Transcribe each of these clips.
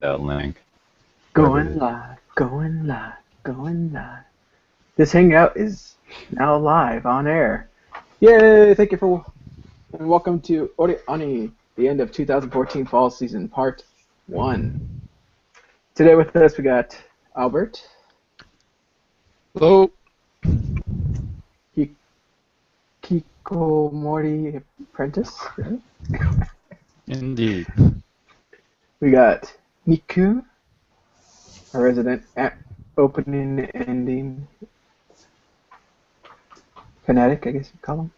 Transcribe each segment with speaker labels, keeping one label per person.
Speaker 1: that link.
Speaker 2: Going live, going live, going live. This Hangout is now live on air. Yay! Thank you for and welcome to OreAni, the end of 2014 fall season, part 1. Today with us we got Albert.
Speaker 3: Hello.
Speaker 2: Kikomori Apprentice. Right?
Speaker 3: Indeed.
Speaker 2: We got Niku, a resident opening and ending fanatic, I guess you'd call him.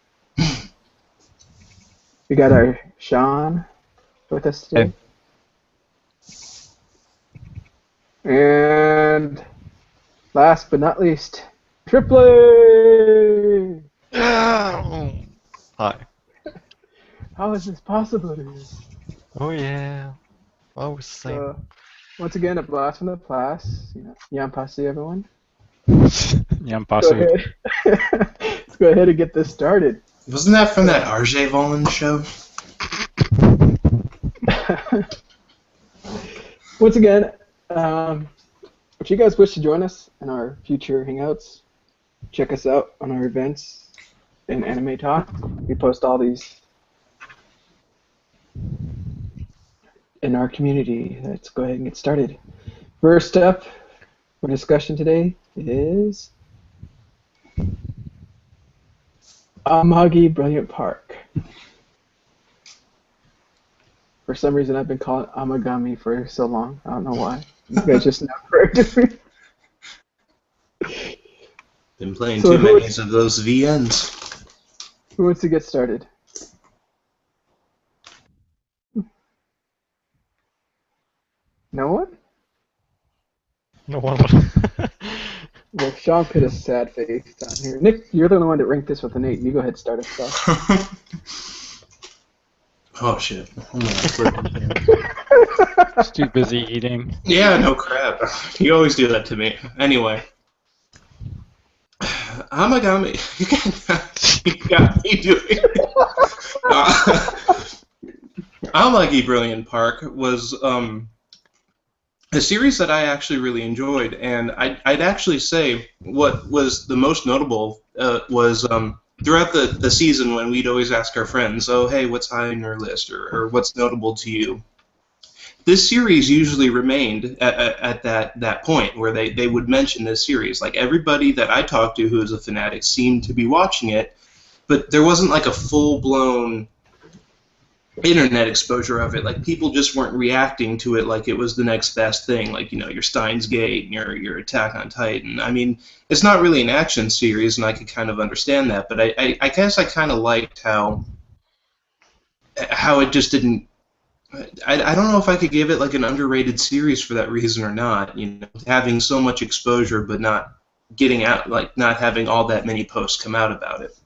Speaker 2: We got our Sean with us today. Hey. And last but not least, Trippley!
Speaker 3: Hi.
Speaker 2: How is this possible?
Speaker 3: Oh yeah. Always the same.
Speaker 2: Once again, a blast from the past. Yampasi, everyone.
Speaker 3: Yampasi.
Speaker 2: Let's go ahead and get this started.
Speaker 4: Wasn't that from that RJ Volin show?
Speaker 2: Once again, if you guys wish to join us in our future Hangouts, check us out on our events in Anime Talk. We post all these in our community. Let's go ahead and get started. First up for discussion today is Amagi Brilliant Park. For some reason, I've been calling it Amagami for so long. I don't know why. You guys just now corrected me.
Speaker 4: Been playing too many of those VNs.
Speaker 2: Who wants to get started? No one?
Speaker 3: No one.
Speaker 2: Well, Sean put a sad face down here. Nick, you're the only one that ranked this with an 8. You go ahead and start us off.
Speaker 4: Oh shit.
Speaker 3: Just too busy eating.
Speaker 4: Yeah, no crap. You always do that to me. Anyway. Amagami. You got me doing Amagi Brilliant Park was a series that I actually really enjoyed, and I'd actually say what was the most notable was throughout the season when we'd always ask our friends, oh, hey, what's high on your list, or what's notable to you? This series usually remained at that point where they would mention this series. Like, everybody that I talked to who was a fanatic seemed to be watching it, but there wasn't like a full-blown internet exposure of it. Like, people just weren't reacting to it like it was the next best thing, like, you know, your Steins Gate and your Attack on Titan. I mean, it's not really an action series, and I could kind of understand that, but I guess I kind of liked how it just didn't. I don't know if I could give it like an underrated series for that reason or not. You know, having so much exposure but not getting out, like not having all that many posts come out about it.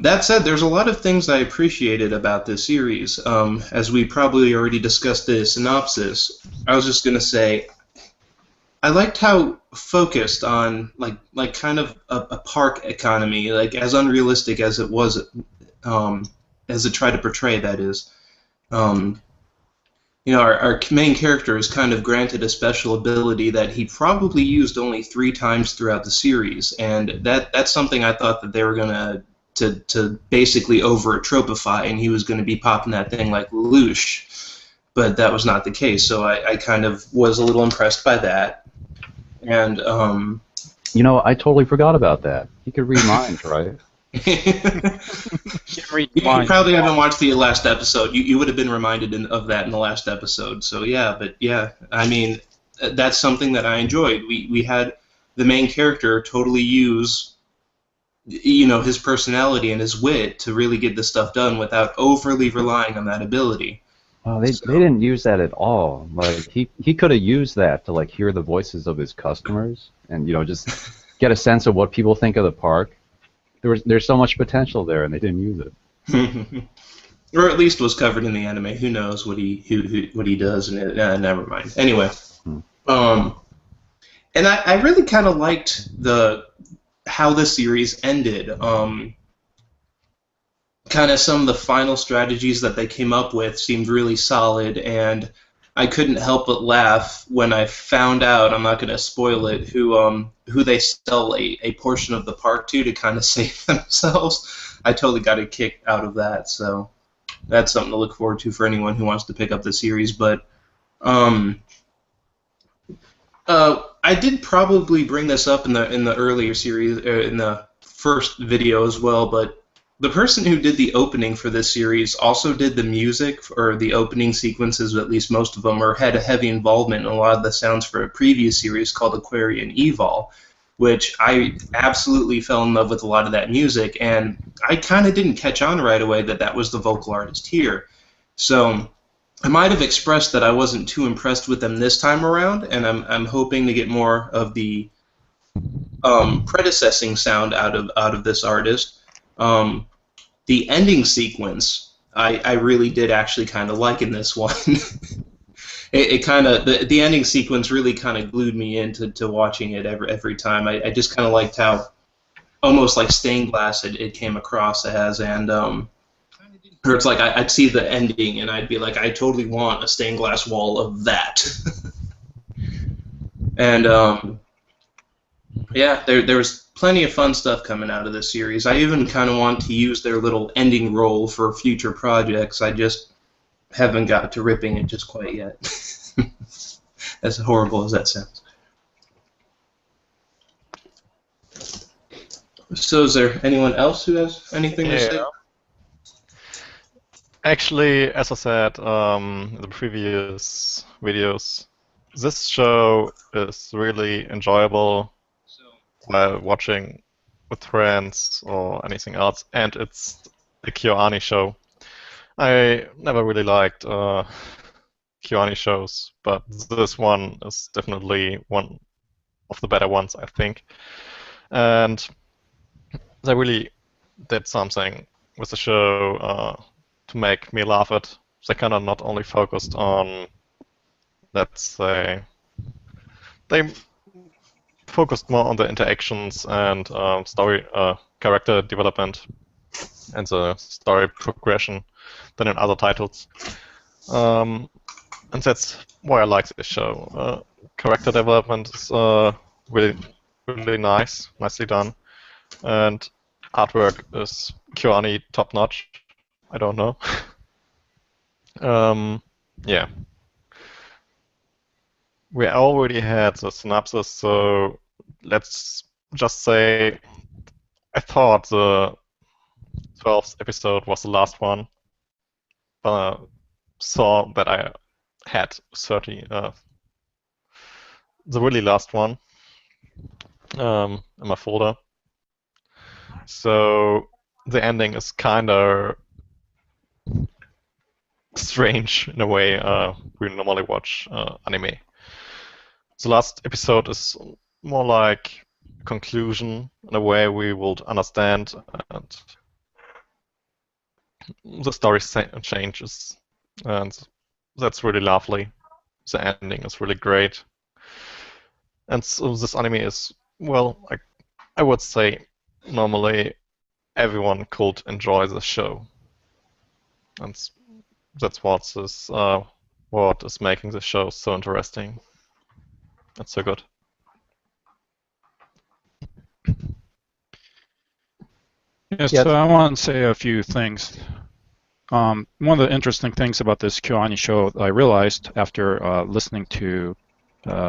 Speaker 4: That said, there's a lot of things I appreciated about this series. As we probably already discussed the synopsis, I was just gonna say, I liked how focused on like kind of a park economy, like as unrealistic as it was, as it tried to portray. That is, you know, our main character is kind of granted a special ability that he probably used only 3 times throughout the series, and that's something I thought that they were gonna to basically over-tropify, and he was going to be popping that thing like Lelouch, but that was not the case, so I kind of was a little impressed by that. And,
Speaker 1: You know, I totally forgot about that. He could read minds, right?
Speaker 4: You probably haven't watched the last episode. You would have been reminded of that in the last episode, so yeah, but yeah, I mean, that's something that I enjoyed. We had the main character totally use, you know, his personality and his wit to really get the stuff done without overly relying on that ability.
Speaker 1: Oh, they didn't use that at all. Like he could have used that to like hear the voices of his customers and, you know, just get a sense of what people think of the park. There's so much potential there, and they didn't use it.
Speaker 4: Or at least was covered in the anime. Who knows what he does? And never mind. Anyway, and I really kind of liked how the series ended. kind of some of the final strategies that they came up with seemed really solid, and I couldn't help but laugh when I found out, I'm not going to spoil it, who they sell a portion of the park to kind of save themselves. I totally got a kick out of that, so that's something to look forward to for anyone who wants to pick up the series. But I did probably bring this up in the earlier series, in the first video as well, but the person who did the opening for this series also did the music, or the opening sequences, at least most of them, or had a heavy involvement in a lot of the sounds for a previous series called Aquarian Evol, which I absolutely fell in love with a lot of that music, and I kind of didn't catch on right away that that was the vocal artist here. So I might have expressed that I wasn't too impressed with them this time around, and I'm hoping to get more of the predecessing sound out of this artist. The ending sequence, I really did actually kind of like in this one. it kind of the ending sequence really kind of glued me into watching it every time. I just kind of liked how almost like stained glass it came across as, and or it's like I'd see the ending and I'd be like, I totally want a stained glass wall of that. And yeah, there's plenty of fun stuff coming out of this series. I even kind of want to use their little ending role for future projects. I just haven't got to ripping it just quite yet. As horrible as that sounds. So is there anyone else who has anything to say?
Speaker 3: Actually, as I said in the previous videos, this show is really enjoyable while watching with friends or anything else, and it's a OreAni show. I never really liked OreAni shows, but this one is definitely one of the better ones, I think. And they really did something with the show to make me laugh at. They kind of not only focused on, let's say, they focused more on the interactions and story, character development, and the story progression than in other titles. And that's why I like this show. Character development is really nicely done, and artwork is OreAni top notch. I don't know. Yeah. We already had the synopsis, so let's just say I thought the 12th episode was the last one. Saw that I had 30, the really last one in my folder. So the ending is kind of strange in a way we normally watch anime. The last episode is more like a conclusion in a way we would understand, and the story changes, and that's really lovely. The ending is really great, and so this anime is, well, I would say normally everyone could enjoy the show, and that's what is making the show so interesting. That's so good.
Speaker 5: Yes, so I want to say a few things. One of the interesting things about this OreAni show I realized after listening to,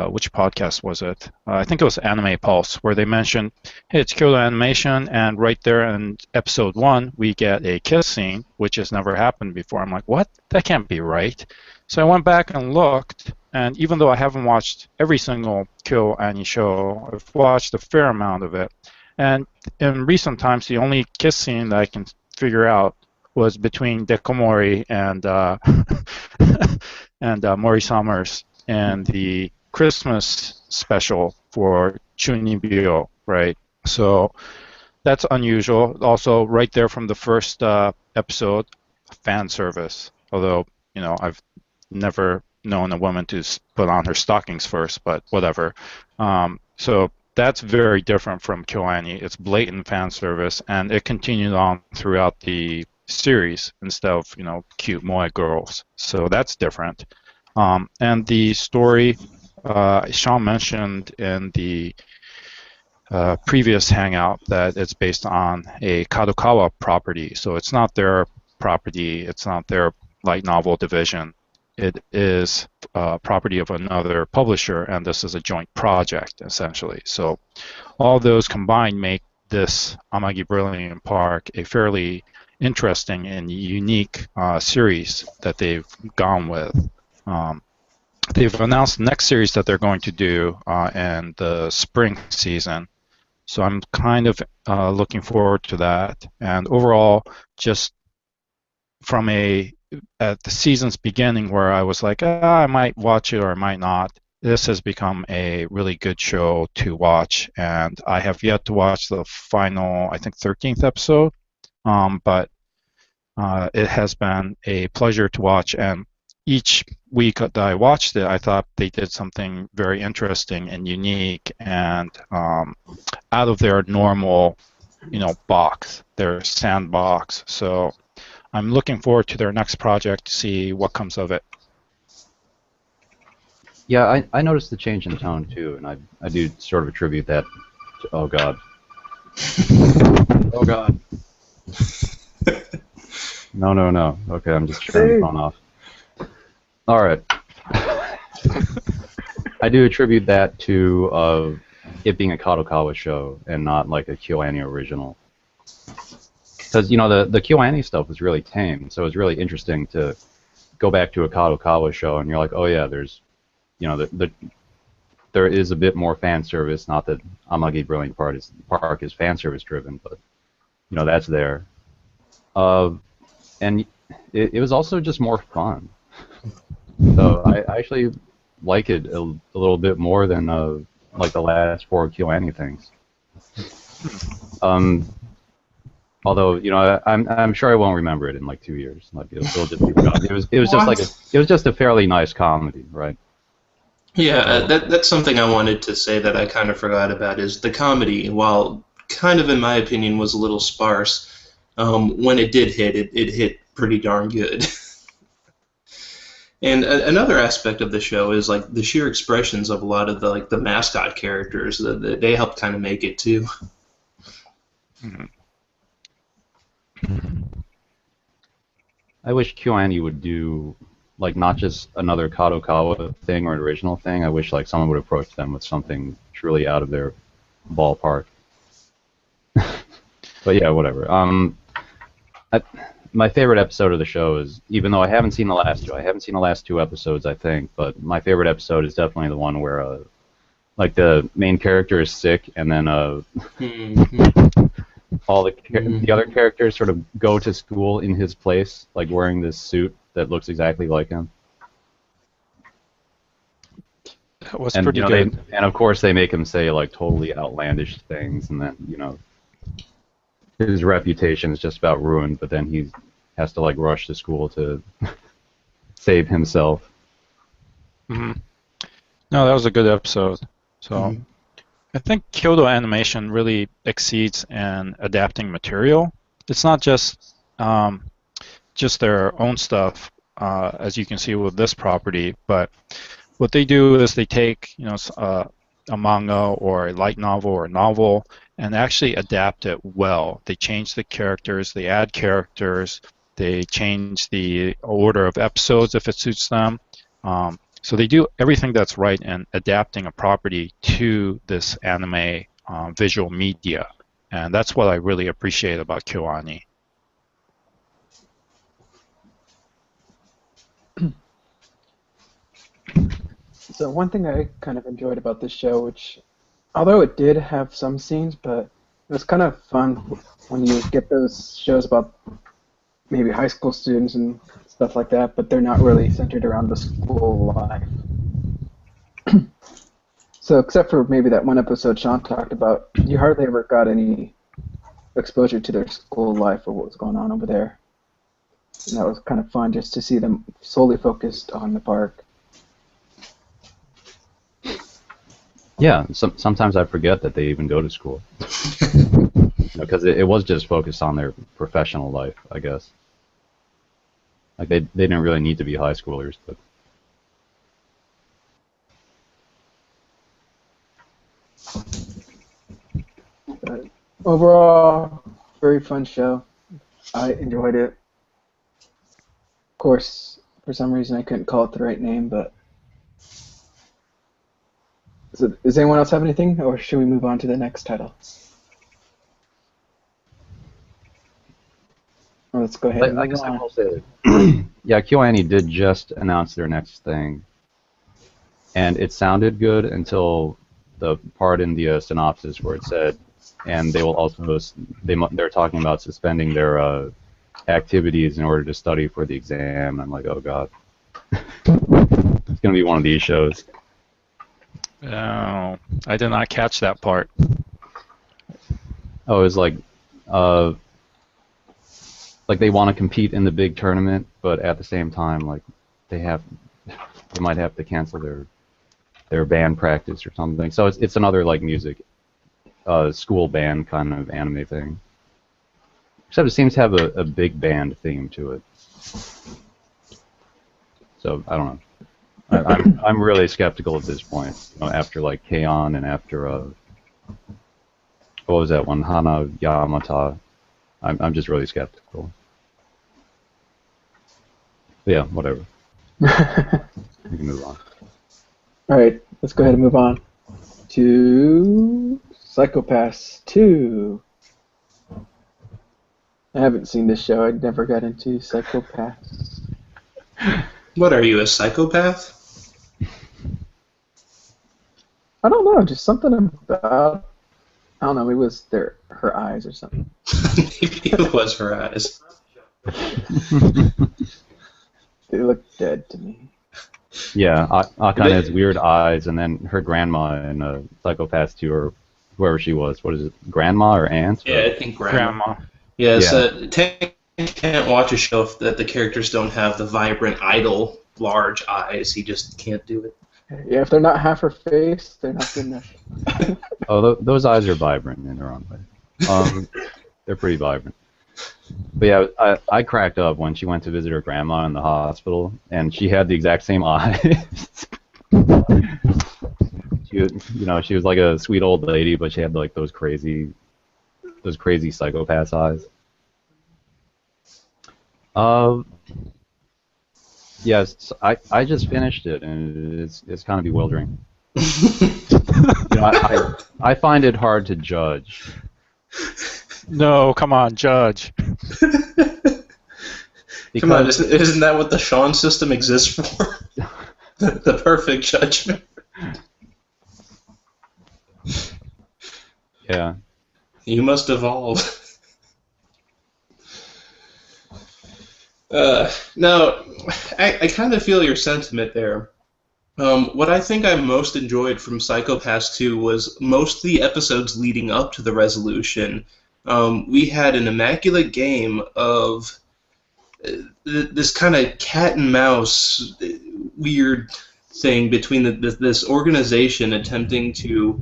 Speaker 5: which podcast was it? I think it was Anime Pulse, where they mentioned, hey, it's Kyoto Animation, and right there in episode 1, we get a kiss scene, which has never happened before. I'm like, what? That can't be right. So I went back and looked, and even though I haven't watched every single OreAni show, I've watched a fair amount of it. And in recent times, the only kiss scene that I can figure out was between Dekomori and and Mori Summers and the Christmas special for Chunibyo, right? So that's unusual. Also, right there from the first episode, fan service. Although, you know, I've never known a woman to put on her stockings first, but whatever. So that's very different from OreAni. It's blatant fan service, and it continued on throughout the series instead of cute moe girls. So that's different. And the story, Sean mentioned in the previous Hangout that it's based on a Kadokawa property. So it's not their property, it's not their light novel division. It is property of another publisher, and this is a joint project, essentially. So all those combined make this Amagi Brilliant Park a fairly interesting and unique series that they've gone with. They've announced the next series that they're going to do in the spring season. So I'm kind of looking forward to that. And overall, just from at the season's beginning where I was like, I might watch it or I might not, this has become a really good show to watch. And I have yet to watch the final, I think, 13th episode. But it has been a pleasure to watch. And each week that I watched it, I thought they did something very interesting and unique and out of their normal, box, their sandbox. So I'm looking forward to their next project to see what comes of it.
Speaker 1: Yeah, I noticed the change in tone too, and I do sort of attribute that to, oh god. Oh god. No. Okay, I'm just turning the phone off. Alright. I do attribute that to it being a Kadokawa show and not like a KyoAni original. Because, the KyoAni stuff was really tame, so it was really interesting to go back to a Kadokawa show and you're like, oh yeah, there's, there is a bit more fan service, not that Amagi Brilliant Park is fan service driven, but, that's there. And it was also just more fun. So I actually like it a little bit more than like the last 4 KyoAni things. Although I'm sure I won't remember it in like 2 years. Like it'll just be forgotten. It was just a fairly nice comedy, right?
Speaker 4: Yeah, that's something I wanted to say that I kind of forgot about is the comedy. While kind of in my opinion was a little sparse, when it did hit, it hit pretty darn good. And another aspect of the show is like the sheer expressions of a lot of the mascot characters. They help kind of make it too.
Speaker 5: Mm-hmm.
Speaker 1: I wish KyoAni would do like not just another Kadokawa thing or an original thing. I wish like someone would approach them with something truly out of their ballpark. But yeah, whatever. My favorite episode of the show is, even though I haven't seen the last 2 episodes, I think, but my favorite episode is definitely the one where, like, the main character is sick, and then all the other characters sort of go to school in his place, like wearing this suit that looks exactly like him.
Speaker 5: That was pretty good.
Speaker 1: And of course, they make him say like totally outlandish things, and then his reputation is just about ruined, but then he has to like rush to school to save himself.
Speaker 5: Mm-hmm. No, that was a good episode. So I think Kyoto Animation really exceeds in adapting material. It's not just their own stuff, as you can see with this property, but what they do is they take a manga or a light novel or a novel and actually adapt it well. They change the characters, they add characters, they change the order of episodes if it suits them. So they do everything that's right in adapting a property to this anime visual media. And that's what I really appreciate about KyoAni.
Speaker 2: So one thing I kind of enjoyed about this show, which, although it did have some scenes, but it was kind of fun when you get those shows about maybe high school students and stuff like that, but they're not really centered around the school life. So except for maybe that one episode Sean talked about, you hardly ever got any exposure to their school life or what was going on over there. And that was kind of fun just to see them solely focused on the park.
Speaker 1: Yeah, sometimes I forget that they even go to school. Because it was just focused on their professional life, I guess. Like they didn't really need to be high schoolers, but.
Speaker 2: Overall, very fun show. I enjoyed it. Of course, for some reason I couldn't call it the right name, but... Does anyone else have anything, or should we move on to the next title? Or let's go ahead and move on.
Speaker 1: I will say that, yeah, KyoAni did just announce their next thing, and it sounded good until the part in the synopsis where it said, and they will also they're talking about suspending their activities in order to study for the exam. I'm like, oh god, it's gonna be one of these shows.
Speaker 5: Oh, I did not catch that part.
Speaker 1: Oh, it was like they want to compete in the big tournament, but at the same time, like they might have to cancel their band practice or something. So it's another like music school band kind of anime thing. Except it seems to have a big band theme to it. So I don't know. I'm really skeptical at this point. You know, after like K-On! And after what was that one, Hana Yamata. I'm just really skeptical. But yeah, whatever. We can move on.
Speaker 2: All right, let's go ahead and move on to Psycho-Pass 2. I haven't seen this show. I never got into Psycho-Pass.
Speaker 4: What are you, a psychopath?
Speaker 2: I don't know, just something about, I don't know, maybe it was her eyes or something.
Speaker 4: Maybe it was her eyes.
Speaker 2: They look dead to me.
Speaker 1: Yeah, Akane has weird eyes, and then her grandma in Psycho-Pass 2, or whoever she was. What is it, grandma or aunt?
Speaker 4: Yeah, I think grandma.
Speaker 5: Grandma.
Speaker 4: Yeah, Tank can't watch a show that the characters don't have the vibrant, idle, large eyes. He just can't do it.
Speaker 2: Yeah, if they're not half her face, they're not good enough.
Speaker 1: Oh, those eyes are vibrant in their own way. They're pretty vibrant. But yeah, I cracked up when she went to visit her grandma in the hospital, and she had the exact same eyes. She was like a sweet old lady, but she had like those crazy psychopath eyes. Yes, I just finished it, and it's kind of bewildering. I find it hard to judge.
Speaker 5: No, come on, judge.
Speaker 4: Come on, isn't that what the Sean system exists for? The perfect judgment.
Speaker 1: Yeah.
Speaker 4: You must evolve. No, I kind of feel your sentiment there. What I think I most enjoyed from Psycho-Pass 2 was most of the episodes leading up to the resolution. We had an immaculate game of this kind of cat and mouse weird thing between this organization attempting to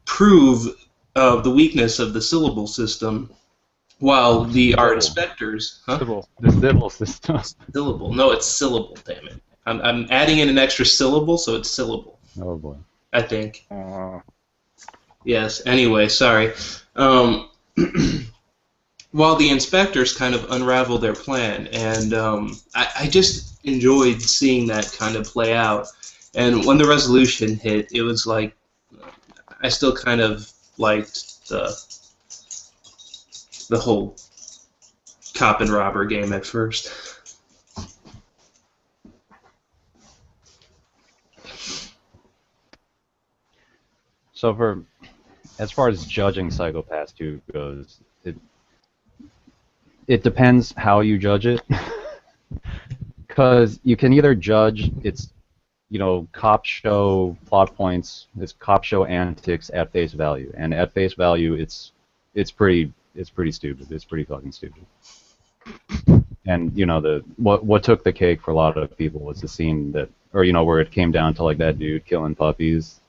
Speaker 4: prove the weakness of the syllable system, while our inspectors... Huh?
Speaker 1: The syllable system.
Speaker 4: Syllable. No, it's syllable, damn it. I'm adding in an extra syllable, so it's syllable.
Speaker 1: Oh boy.
Speaker 4: I think. Yes, anyway, sorry. While the inspectors kind of unravel their plan, and I just enjoyed seeing that kind of play out. And when the resolution hit, it was like, I still kind of liked the whole cop and robber game at first.
Speaker 1: So as far as judging Psycho-Pass 2 goes, it depends how you judge it. Because you can either judge its, cop show plot points, its cop show antics at face value, and at face value, it's pretty stupid. It's pretty fucking stupid. And what took the cake for a lot of people was the scene where it came down to like that dude killing puppies.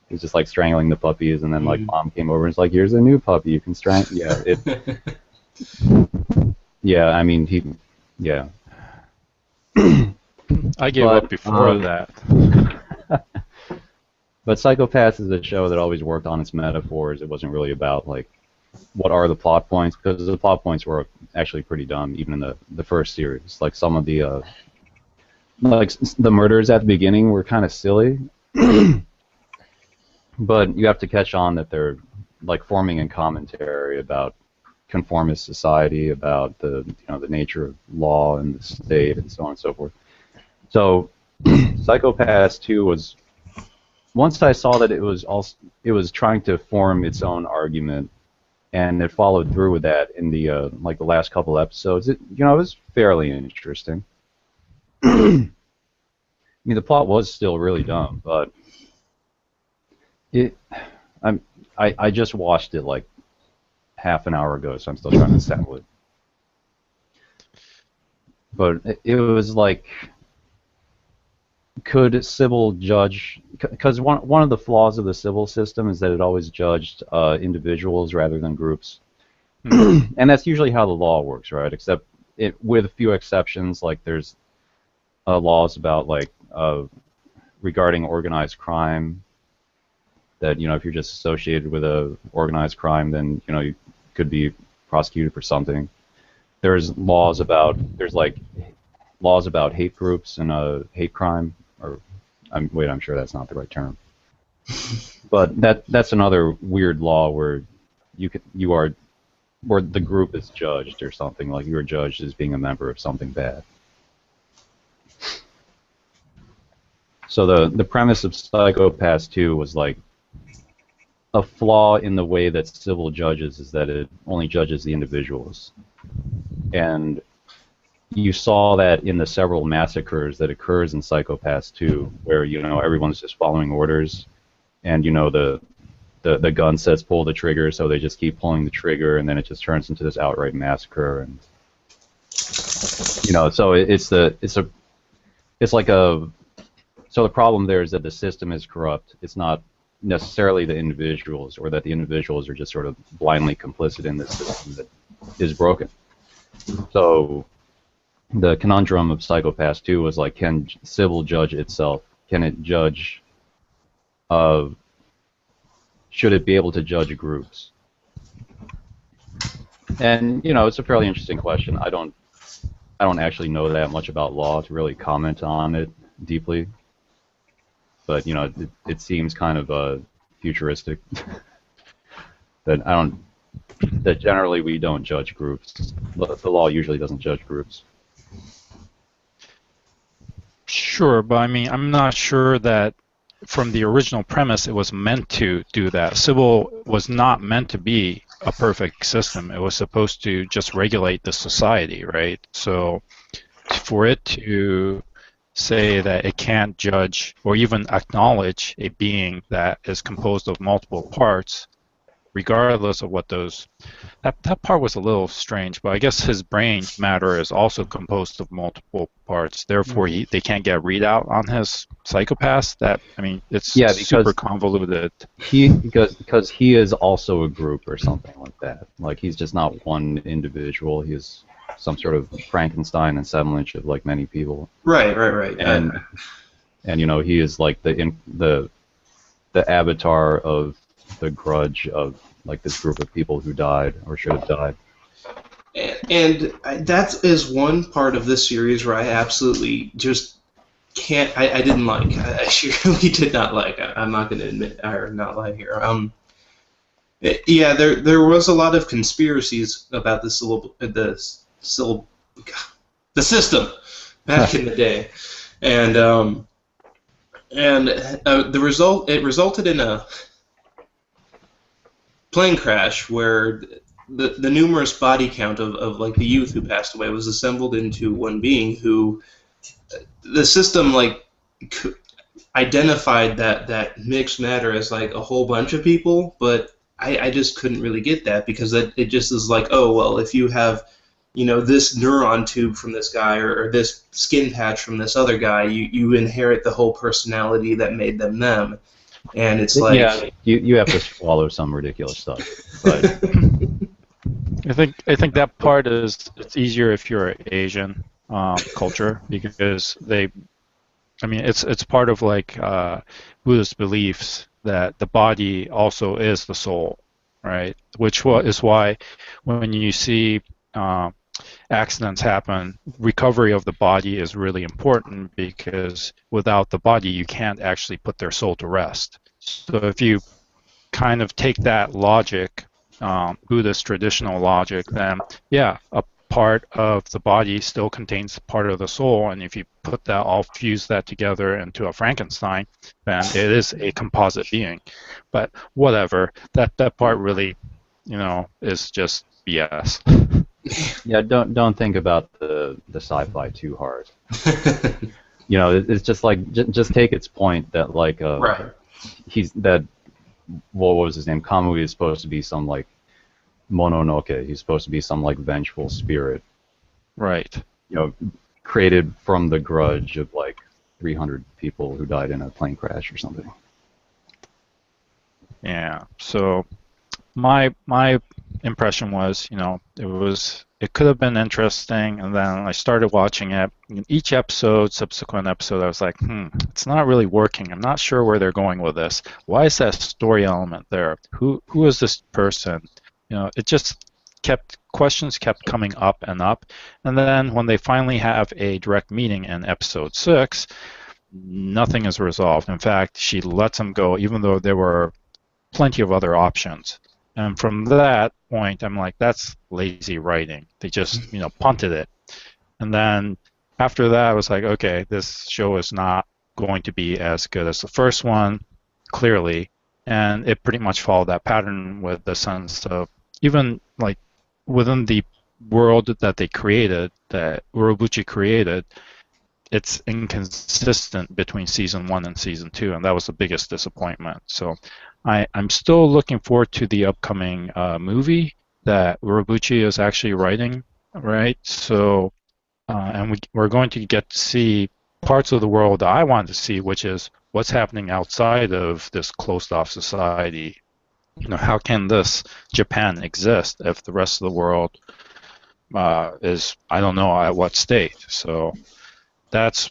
Speaker 1: He was just like strangling the puppies, and then like mom came over and was like, "Here's a new puppy you can strangle." Yeah, yeah. I mean,
Speaker 5: I gave up before that.
Speaker 1: But Psychopaths is a show that always worked on its metaphors. It wasn't really about, like, what are the plot points, because the plot points were actually pretty dumb, even in the first series. Like, some of the, like, the murders at the beginning were kind of silly. But you have to catch on that they're, like, forming a commentary about conformist society, about the, the nature of law and the state and so on and so forth. So Psychopaths 2 was, once I saw that it was trying to form its own argument, and it followed through with that in the like the last couple episodes, it was fairly interesting. I mean, the plot was still really dumb, but I just watched it like half an hour ago, so I'm still trying to settle it. But it was like, could Sybil judge? Because one of the flaws of the Sybil system is that it always judged individuals rather than groups, and that's usually how the law works, right? Except with a few exceptions, like there's laws about like regarding organized crime. That if you're just associated with a organized crime, then you could be prosecuted for something. There's laws about hate groups and hate crime, or I'm sure that's not the right term. But that's another weird law where where the group is judged or something, like you are judged as being a member of something bad. So the premise of Psychopaths 2 was like, a flaw in the way that civil judges is that it only judges the individuals. And you saw that in the several massacres that occurs in Psychopaths 2, where everyone's just following orders, and the gun says pull the trigger, so they just keep pulling the trigger, and then it just turns into this outright massacre. And so so the problem there is that the system is corrupt. It's not necessarily the individuals, or that the individuals are just sort of blindly complicit in this system that is broken. So the conundrum of Psychopaths 2 was like, can Sybil judge itself? Can it judge? Should it be able to judge groups? And it's a fairly interesting question. I don't actually know that much about law to really comment on it deeply. But it seems kind of futuristic. That generally we don't judge groups. The law usually doesn't judge groups.
Speaker 5: Sure, but I mean, I'm not sure that from the original premise it was meant to do that. Sybil was not meant to be a perfect system. It was supposed to just regulate the society, right? So for it to say that it can't judge or even acknowledge a being that is composed of multiple parts, regardless of what that part was a little strange, but I guess his brain matter is also composed of multiple parts, therefore they can't get readout on his psychopaths. It's super convoluted.
Speaker 1: Because he is also a group or something like that. Like, he's just not one individual, he's some sort of Frankenstein assemblage of like many people.
Speaker 4: Right.
Speaker 1: And he is like the avatar of the grudge of like this group of people who died or should have died.
Speaker 4: And that is one part of this series where I absolutely just can't. I didn't like. I surely did not like. I'm not going to admit or not lie here. Yeah, there was a lot of conspiracies about the system back in the day, and it resulted in a plane crash where the numerous body count of like the youth who passed away was assembled into one being who the system like identified that mixed matter as like a whole bunch of people, but I just couldn't really get that because it just is like, oh well, if you have this neuron tube from this guy or this skin patch from this other guy, you inherit the whole personality that made them them. And it's like,
Speaker 1: yeah, you have to swallow some ridiculous stuff. But
Speaker 5: I think that part is, it's easier if you're Asian. culture because I mean, it's part of like Buddhist beliefs that the body also is the soul, right? Is why when you see accidents happen, recovery of the body is really important because without the body, you can't actually put their soul to rest. So if you kind of take that logic, Buddhist traditional logic, then yeah, a part of the body still contains part of the soul, and if you put that all fuse that together into a Frankenstein, then it is a composite being. But whatever, that part really, is just BS.
Speaker 1: Yeah, don't think about the sci-fi too hard. It's just like just take its point that like
Speaker 4: Right.
Speaker 1: what was his name? Kamui is supposed to be some like Mononoke. He's supposed to be some like vengeful spirit.
Speaker 5: Right.
Speaker 1: Created from the grudge of like 300 people who died in a plane crash or something.
Speaker 5: Yeah. So my impression was, it could have been interesting, and then I started watching it. In each subsequent episode, I was like, it's not really working. I'm not sure where they're going with this. Why is that story element there? Who is this person? It just questions kept coming up, and then when they finally have a direct meeting in episode 6, nothing is resolved. In fact, she lets him go, even though there were plenty of other options. And from that point, I'm like, that's lazy writing. They just, punted it. And then after that, I was like, okay, this show is not going to be as good as the first one, clearly. And it pretty much followed that pattern with the sense of even like within the world that they created, that Urobuchi created, it's inconsistent between season 1 and season 2, and that was the biggest disappointment. So I'm still looking forward to the upcoming movie that Urobuchi is actually writing, right? So, and we're going to get to see parts of the world that I want to see, which is what's happening outside of this closed-off society. How can this Japan exist if the rest of the world is, I don't know, at what state? So that's,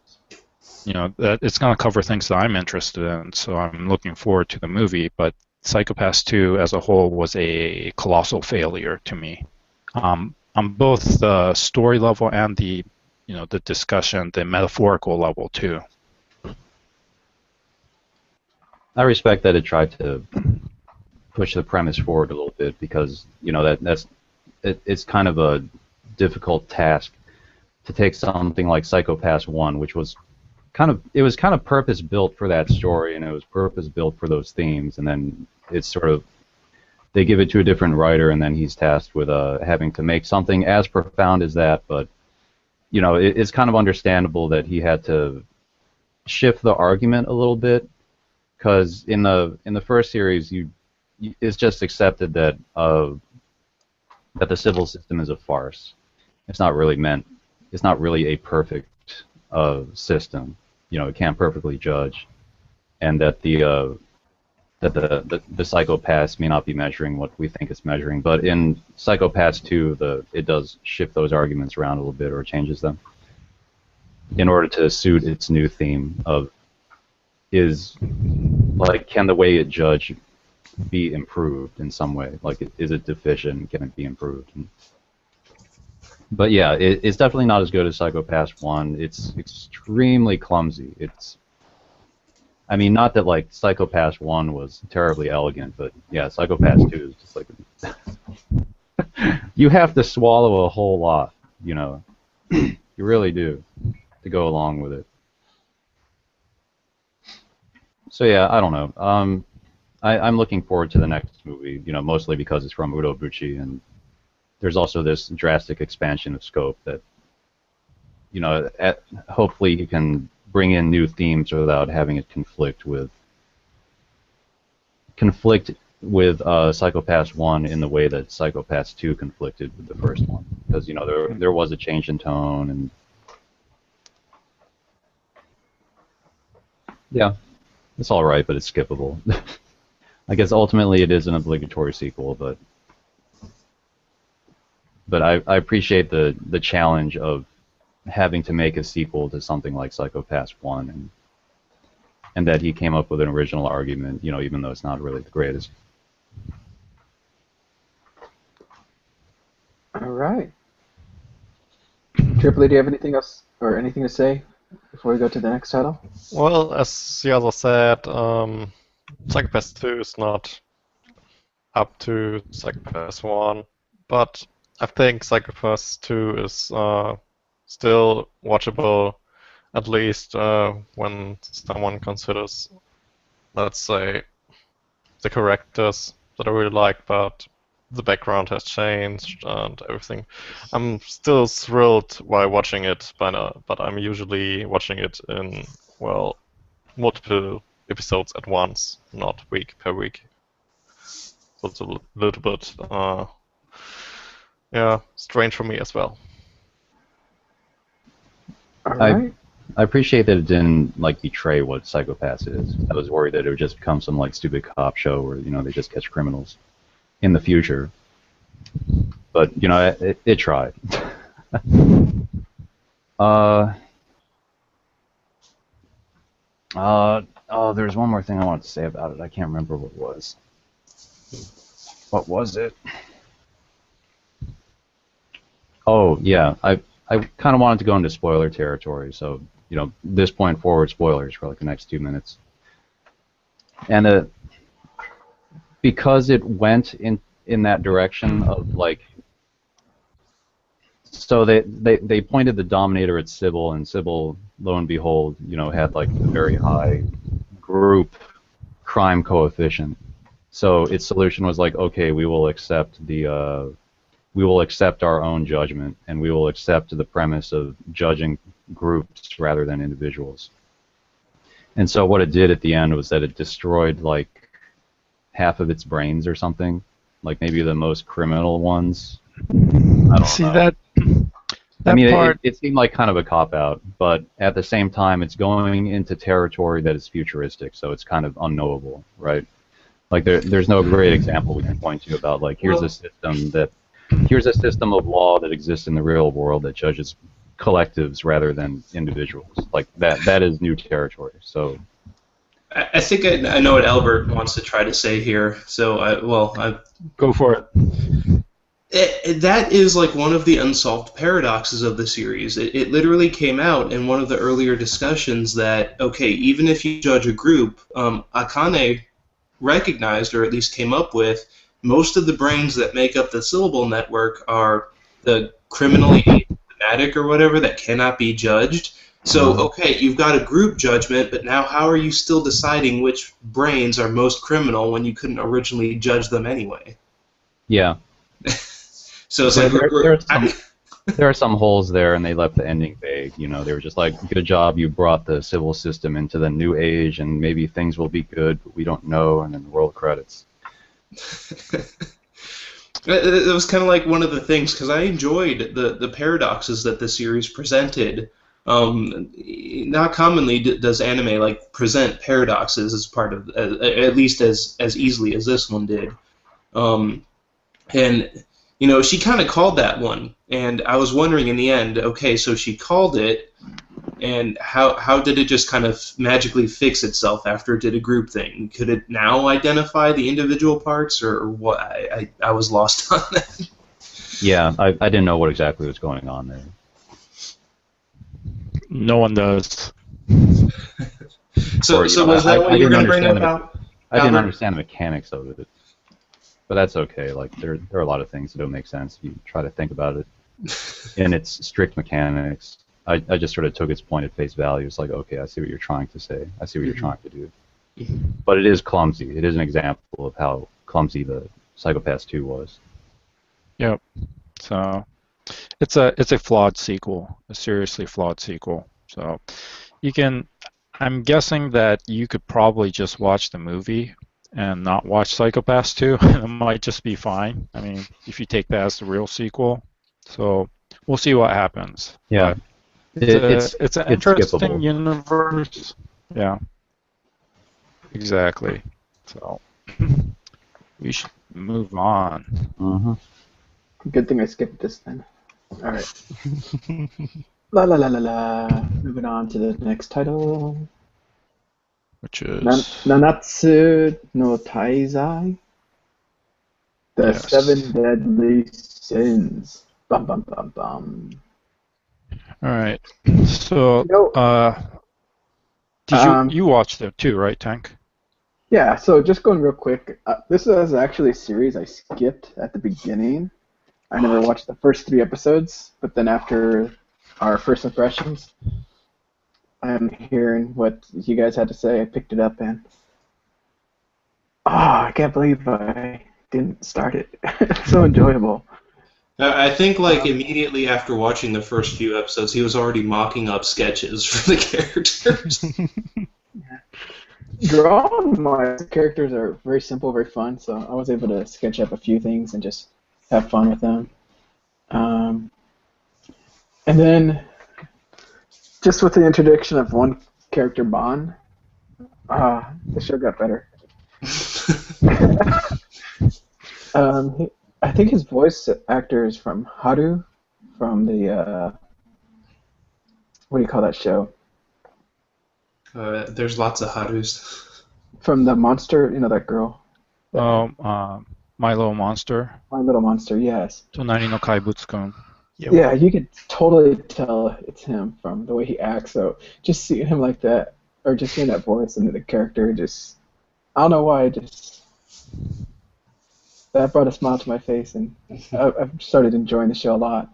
Speaker 5: that it's going to cover things that I'm interested in, so I'm looking forward to the movie. But Psycho-Pass 2 as a whole was a colossal failure to me, on both the story level and the discussion, the metaphorical level too.
Speaker 1: I respect that it tried to push the premise forward a little bit because it's kind of a difficult task to take something like Psycho-Pass 1, which was kind of purpose built for that story, and it was purpose built for those themes, and then it's sort of they give it to a different writer, and then he's tasked with having to make something as profound as that. But it's kind of understandable that he had to shift the argument a little bit, because in the first series it's just accepted that the civil system is a farce. It's not really a perfect system. It can't perfectly judge, and that the Psycho-Pass may not be measuring what we think it's measuring. But in Psycho-Pass 2, it does shift those arguments around a little bit or changes them in order to suit its new theme of can the way it judge be improved in some way? Like, is it deficient? Can it be improved? But yeah, it's definitely not as good as Psycho-Pass 1. It's extremely clumsy. I mean, not that like Psycho-Pass 1 was terribly elegant, but yeah, Psycho-Pass 2 is just like you have to swallow a whole lot, you really do, to go along with it. So yeah, I don't know. I'm looking forward to the next movie, mostly because it's from Urobuchi, and there's also this drastic expansion of scope that, hopefully he can bring in new themes without having it conflict with Psycho-Pass 1 in the way that Psycho-Pass 2 conflicted with the first one, because there was a change in tone, and yeah, it's all right, but it's skippable. I guess ultimately it is an obligatory sequel, but I appreciate the challenge of having to make a sequel to something like Psycho-Pass 1, and that he came up with an original argument, you know, even though it's not really the greatest.
Speaker 2: All right. Trippley, do you have anything else or anything to say before we go to the next title?
Speaker 3: Well, as the other said, Psycho-Pass 2 is not up to Psycho-Pass 1, but I think Psycho-Pass 2 is still watchable, at least when someone considers, let's say, the characters that I really like, but the background has changed and everything. I'm still thrilled while watching it, but I'm usually watching it in, well, multiple episodes at once, not week per week. So it's a little bit, yeah, strange for me as well.
Speaker 2: All right.
Speaker 1: I appreciate that it didn't like betray what Psycho-Pass is. I was worried that it would just become some like stupid cop show where, you know, they just catch criminals in the future. But, you know, it tried. There's one more thing I wanted to say about it. I can't remember what it was. What was it? Oh, yeah. I kind of wanted to go into spoiler territory, so, you know, this point forward, spoilers for like the next 2 minutes. And because it went in that direction of like, so they pointed the Dominator at Sybil, and Sybil, lo and behold, you know, had like a very high group crime coefficient. So its solution was like, okay, we will accept our own judgment, and we will accept the premise of judging groups rather than individuals. And so what it did at the end was that it destroyed like half of its brains or something, like maybe the most criminal ones. I don't know.
Speaker 5: that
Speaker 1: I mean,
Speaker 5: part...
Speaker 1: it seemed like kind of a cop-out, but at the same time, it's going into territory that is futuristic, so it's kind of unknowable, right? Like there's no great example we can point to about like here's a system of law that exists in the real world that judges collectives rather than individuals. Like that is new territory. So
Speaker 4: I think I know what Albert wants to try to say here. So I
Speaker 5: Go for it.
Speaker 4: That is like one of the unsolved paradoxes of the series. It literally came out in one of the earlier discussions that, okay, even if you judge a group, Akane recognized, or at least came up with, most of the brains that make up the syllable network are the criminally thematic or whatever that cannot be judged. So, okay, you've got a group judgment, but now how are you still deciding which brains are most criminal when you couldn't originally judge them anyway?
Speaker 1: yeah.
Speaker 4: So it's
Speaker 1: Yeah,
Speaker 4: like
Speaker 1: there are some holes there, and they left the ending vague. You know, they were just like, "Good job, you brought the civil system into the new age, and maybe things will be good, but we don't know." And then the roll credits.
Speaker 4: It was kind of like one of the things, because I enjoyed the paradoxes that the series presented. Not commonly does anime like present paradoxes as part of, at least as easily as this one did. And you know, she kind of called that one, and I was wondering in the end, okay, so she called it, and how did it just kind of magically fix itself after it did a group thing? Could it now identify the individual parts, or what? I was lost on that.
Speaker 1: Yeah, I didn't know what exactly was going on there.
Speaker 5: No one does.
Speaker 4: So was that what you were going to bring up?
Speaker 1: I didn't understand the mechanics of it. But that's okay. Like there are a lot of things that don't make sense if you try to think about it in its strict mechanics. I just sort of took its point at face value. It's like, okay, I see what you're trying to say. I see what you're trying to do. But it is clumsy. It is an example of how clumsy the Psycho-Pass 2 was.
Speaker 5: Yep. So it's a flawed sequel, a seriously flawed sequel. So you can, I'm guessing that you could probably just watch the movie and not watch Psycho-Pass 2, and it might just be fine. I mean, if you take that as the real sequel. So we'll see what happens.
Speaker 1: Yeah.
Speaker 5: It's an interesting
Speaker 1: skippable.
Speaker 5: universe. Yeah. Exactly. So we should move on.
Speaker 2: Good thing I skipped this then. All right. La la la la la. Moving on to the next title.
Speaker 5: Which is
Speaker 2: Nanatsu no Taizai. The
Speaker 5: Yes.
Speaker 2: 7 Deadly Sins. Bum bum bum bum.
Speaker 5: all right. So, did you watched it too, right, Tank?
Speaker 2: Yeah, so just going real quick, this is actually a series I skipped at the beginning. I never watched the first 3 episodes, but then after our first impressions, I'm hearing what you guys had to say. I picked it up and I can't believe I didn't start it. It's so enjoyable.
Speaker 4: I think, like, immediately after watching the first few episodes, he was already mocking up sketches for the characters.
Speaker 2: Drawing my characters are very simple, very fun, so I was able to sketch up a few things and just have fun with them. And then, just with the introduction of one character, Bon, the show got better. I think his voice actor is from Haru, from the, what do you call that show?
Speaker 4: There's lots of Harus.
Speaker 2: From the monster, you know, that girl.
Speaker 5: My Little Monster.
Speaker 2: My Little Monster, yes.
Speaker 5: Tonari no Kaibutsu-kun.
Speaker 2: Yeah, you could totally tell it's him from the way he acts. So just seeing him like that, or just hearing that voice and the character, just I don't know why, that brought a smile to my face, and I've started enjoying the show a lot.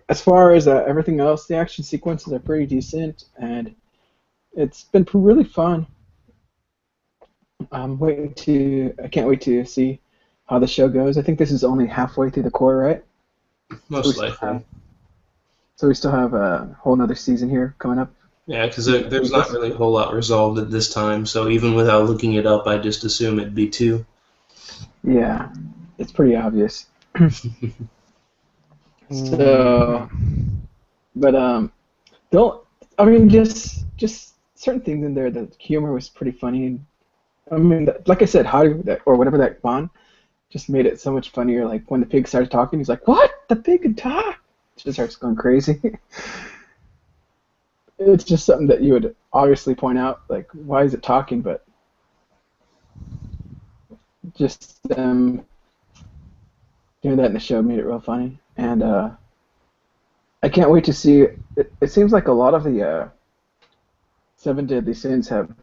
Speaker 2: As far as everything else, the action sequences are pretty decent, and it's been really fun. I can't wait to see how the show goes. I think this is only halfway through the core, right?
Speaker 4: Most likely.
Speaker 2: So we still have a whole nother season here coming up.
Speaker 4: Yeah, because there's not really a whole lot resolved at this time, so even without looking it up, I just assume it'd be 2.
Speaker 2: Yeah, it's pretty obvious. So, but just certain things in there. The humor was pretty funny, and I mean, like I said, or whatever that Bon just made it so much funnier. Like when the pig started talking, he's like, "What? The pig can talk?" It just starts going crazy. It's just something that you would obviously point out, like, why is it talking? But just doing that in the show made it real funny, and I can't wait to see. It seems like a lot of the 7 Deadly Sins have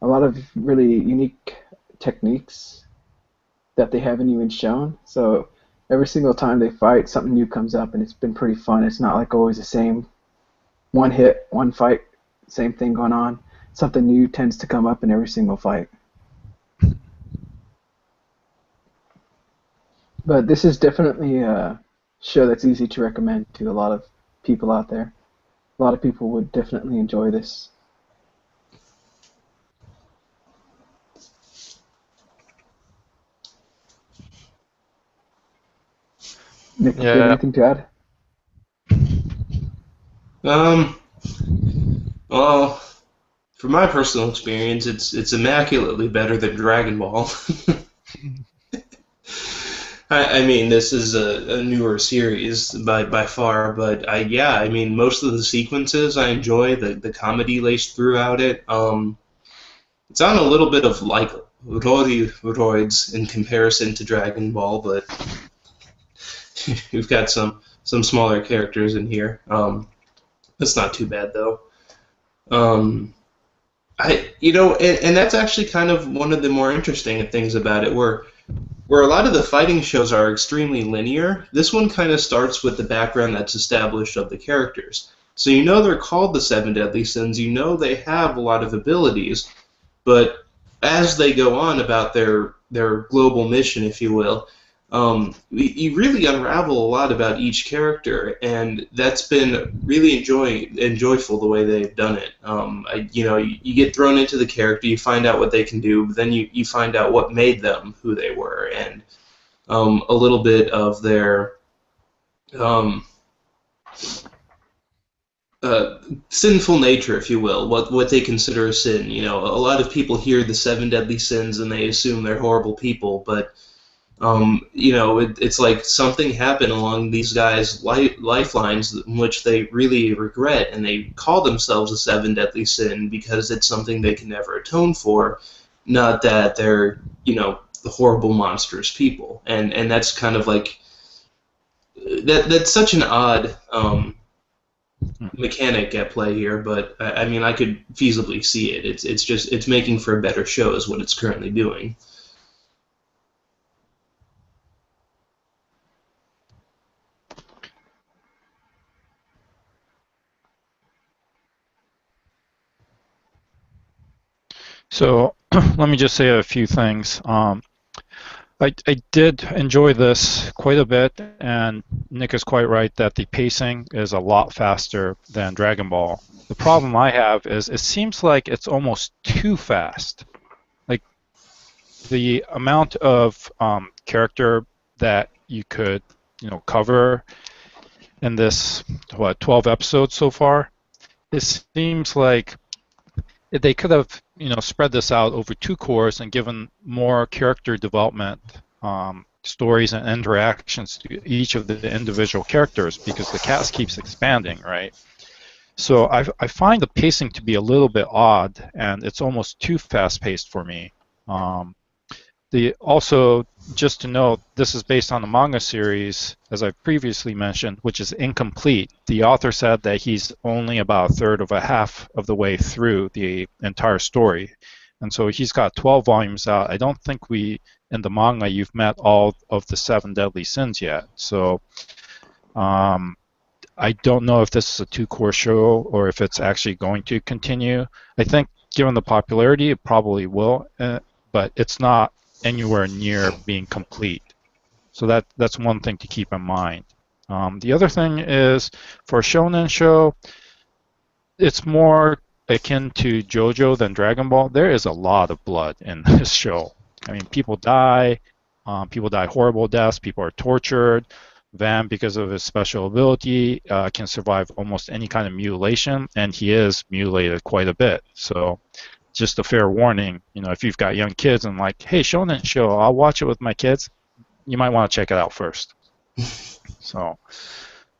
Speaker 2: a lot of really unique techniques that they haven't even shown. So every single time they fight, something new comes up, and it's been pretty fun. It's not like always the same one hit, one fight, same thing going on. Something new tends to come up in every single fight. But this is definitely a show that's easy to recommend to a lot of people out there. A lot of people would definitely enjoy this. Nick, do you have anything to add?
Speaker 4: Well, from my personal experience, it's immaculately better than Dragon Ball. I mean, this is a newer series by far, but I mean, most of the sequences I enjoy, the comedy laced throughout it. It's on a little bit of like roids in comparison to Dragon Ball, but we've got some smaller characters in here. That's not too bad though. And that's actually kind of one of the more interesting things about it, where a lot of the fighting shows are extremely linear. This one kind of starts with the background that's established of the characters. So you know they're called the 7 Deadly Sins, you know they have a lot of abilities, but as they go on about their global mission, if you will, you really unravel a lot about each character, and that's been really enjoyable the way they've done it. You get thrown into the character, you find out what they can do, but then you find out what made them who they were, and a little bit of their sinful nature, if you will, what they consider a sin. You know, a lot of people hear the 7 Deadly Sins and they assume they're horrible people, but It's like something happened along these guys' lifelines in which they really regret, and they call themselves the Seven Deadly Sin because it's something they can never atone for, not that they're, the horrible, monstrous people. And that's kind of like, that's such an odd mechanic at play here, but I mean, I could feasibly see it. It's making for a better show is what it's currently doing.
Speaker 5: So let me just say a few things. I did enjoy this quite a bit, and Nick is quite right that the pacing is a lot faster than Dragon Ball. The problem I have is it seems like it's almost too fast. Like the amount of character that you could, cover in this 12 episodes so far, it seems like they could have spread this out over 2 cours and given more character development, stories and interactions to each of the individual characters, because the cast keeps expanding, right? So I find the pacing to be a little bit odd, and it's almost too fast-paced for me. Also, just to note, this is based on a manga series, as I previously mentioned, which is incomplete. The author said that he's only about a third of a half of the way through the entire story. And so he's got 12 volumes out. I don't think in the manga, you've met all of the 7 deadly sins yet. So I don't know if this is a 2-cour show or if it's actually going to continue. I think given the popularity, it probably will, but it's not anywhere near being complete. So that's one thing to keep in mind. The other thing is, for a shonen show, it's more akin to JoJo than Dragon Ball. There is a lot of blood in this show. I mean, people die horrible deaths, people are tortured. Van, because of his special ability, can survive almost any kind of mutilation, and he is mutilated quite a bit. So just a fair warning, if you've got young kids and like, hey, shonen show, I'll watch it with my kids, you might want to check it out first. So,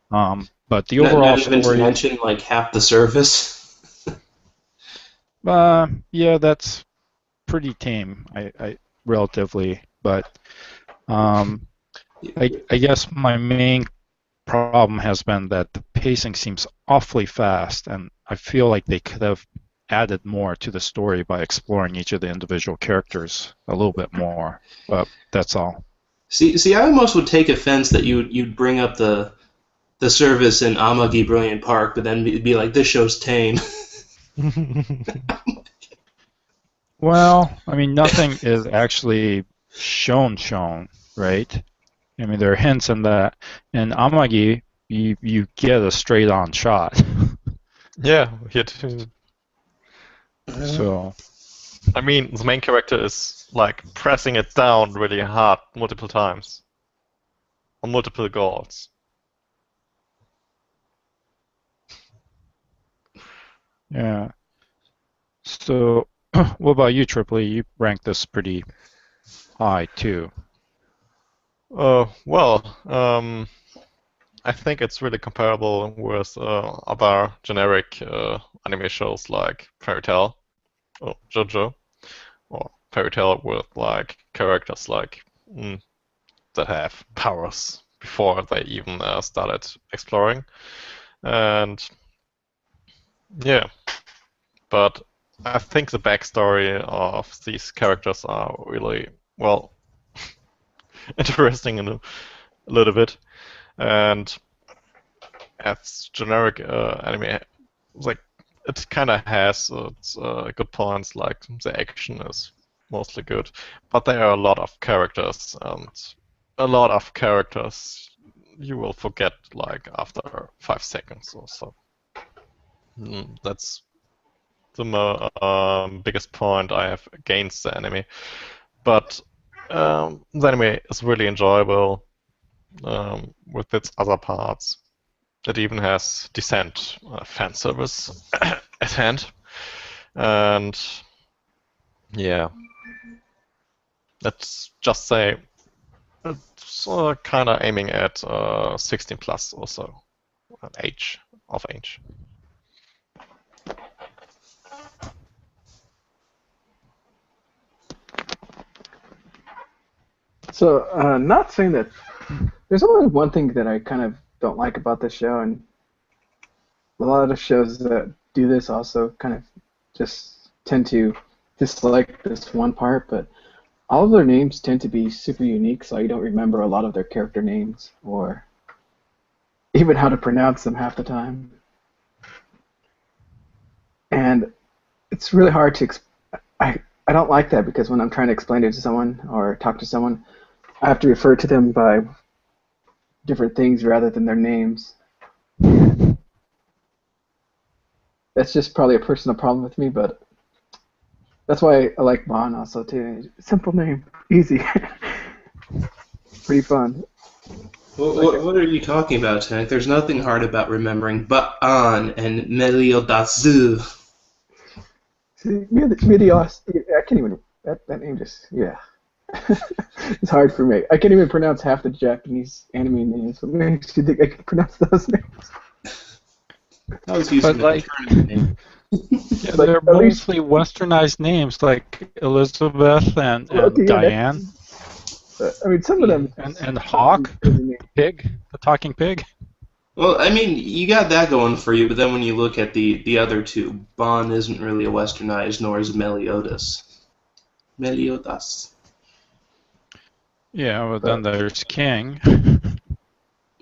Speaker 5: but the overall
Speaker 4: not even to mention like half the surface.
Speaker 5: Yeah, that's pretty tame, I relatively, but I guess my main problem has been that the pacing seems awfully fast, and I feel like they could have added more to the story by exploring each of the individual characters a little bit more. But that's all.
Speaker 4: See, I almost would take offense that you'd bring up the service in Amagi Brilliant Park, but then be like, this show's tame.
Speaker 5: Well, I mean, nothing is actually shown, right? I mean, there are hints in that. In Amagi, you get a straight-on shot.
Speaker 3: Yeah, here too.
Speaker 5: So,
Speaker 3: I mean, the main character is like pressing it down really hard multiple times on multiple goals.
Speaker 5: yeah. So, what about you, Trippley? You ranked this pretty high too.
Speaker 3: Well, I think it's really comparable with other generic anime shows like Fairy Tail or JoJo, or Fairy Tail with like characters like that have powers before they even started exploring, and yeah, but I think the backstory of these characters are really well interesting in a little bit, and as generic anime, like it kind of has its good points, like the action is mostly good, but there are a lot of characters, and a lot of characters you will forget like after 5 seconds or so. That's the biggest point I have against the anime, but the anime is really enjoyable with its other parts. It even has decent fan service at hand, and yeah, let's just say It's kind of aiming at 16 plus or so, age of age.
Speaker 2: So, not saying that there's only one thing that I kind of don't like about this show, and a lot of shows that do this also kind of just tend to dislike this one part, but all of their names tend to be super unique, so you don't remember a lot of their character names or even how to pronounce them half the time. And it's really hard to I don't like that, because when I'm trying to explain it to someone or talk to someone, I have to refer to them by different things rather than their names. That's just probably a personal problem with me, but that's why I like Bon also too. Simple name, easy, pretty fun.
Speaker 4: What are you talking about, Tank? There's nothing hard about remembering Ba'an and Meliodatsu.
Speaker 2: See, Medios, I can't even, that name just, yeah. It's hard for me. I can't even pronounce half the Japanese anime names. What makes you think I can pronounce those names?
Speaker 4: I was using
Speaker 5: But
Speaker 4: the name.
Speaker 5: yeah,
Speaker 2: Like,
Speaker 5: they're
Speaker 2: at least-
Speaker 5: mostly westernized names like Elizabeth and
Speaker 2: Okay, yeah,
Speaker 5: Diane
Speaker 2: I mean, some of them.
Speaker 5: and Hawk, pig, the talking pig.
Speaker 4: Well, I mean, you got that going for you, but then when you look at the other two, Bon isn't really a westernized, nor is Meliodas. Meliodas.
Speaker 5: Yeah, well, then there's King.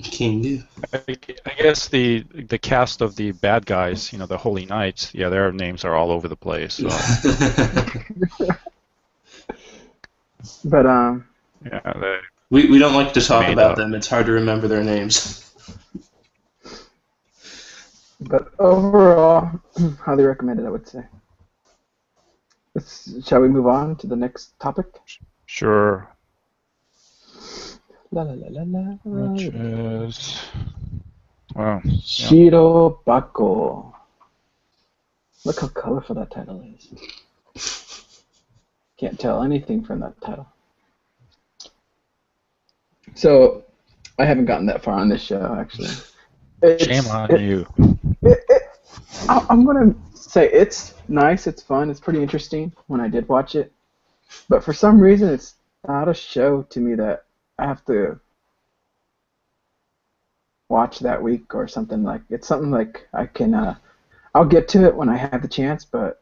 Speaker 4: King.
Speaker 5: I guess the cast of the bad guys, the Holy Knights, yeah, their names are all over the place. So.
Speaker 2: But
Speaker 5: Yeah,
Speaker 4: we don't like to talk
Speaker 5: Made
Speaker 4: about
Speaker 5: up.
Speaker 4: them. It's hard to remember their names.
Speaker 2: But overall, highly recommended, I would say. Shall we move on to the next topic?
Speaker 5: sure.
Speaker 2: La la la la la.
Speaker 5: Which is wow.
Speaker 2: Shirobako. Look how colorful that title is. Can't tell anything from that title. So, I haven't gotten that far on this show, actually.
Speaker 5: Shame on you.
Speaker 2: I'm going to say it's nice, it's fun, it's pretty interesting when I did watch it. But for some reason, it's not a show to me that I have to watch that week or something. Like, it's something like I can, I'll get to it when I have the chance, but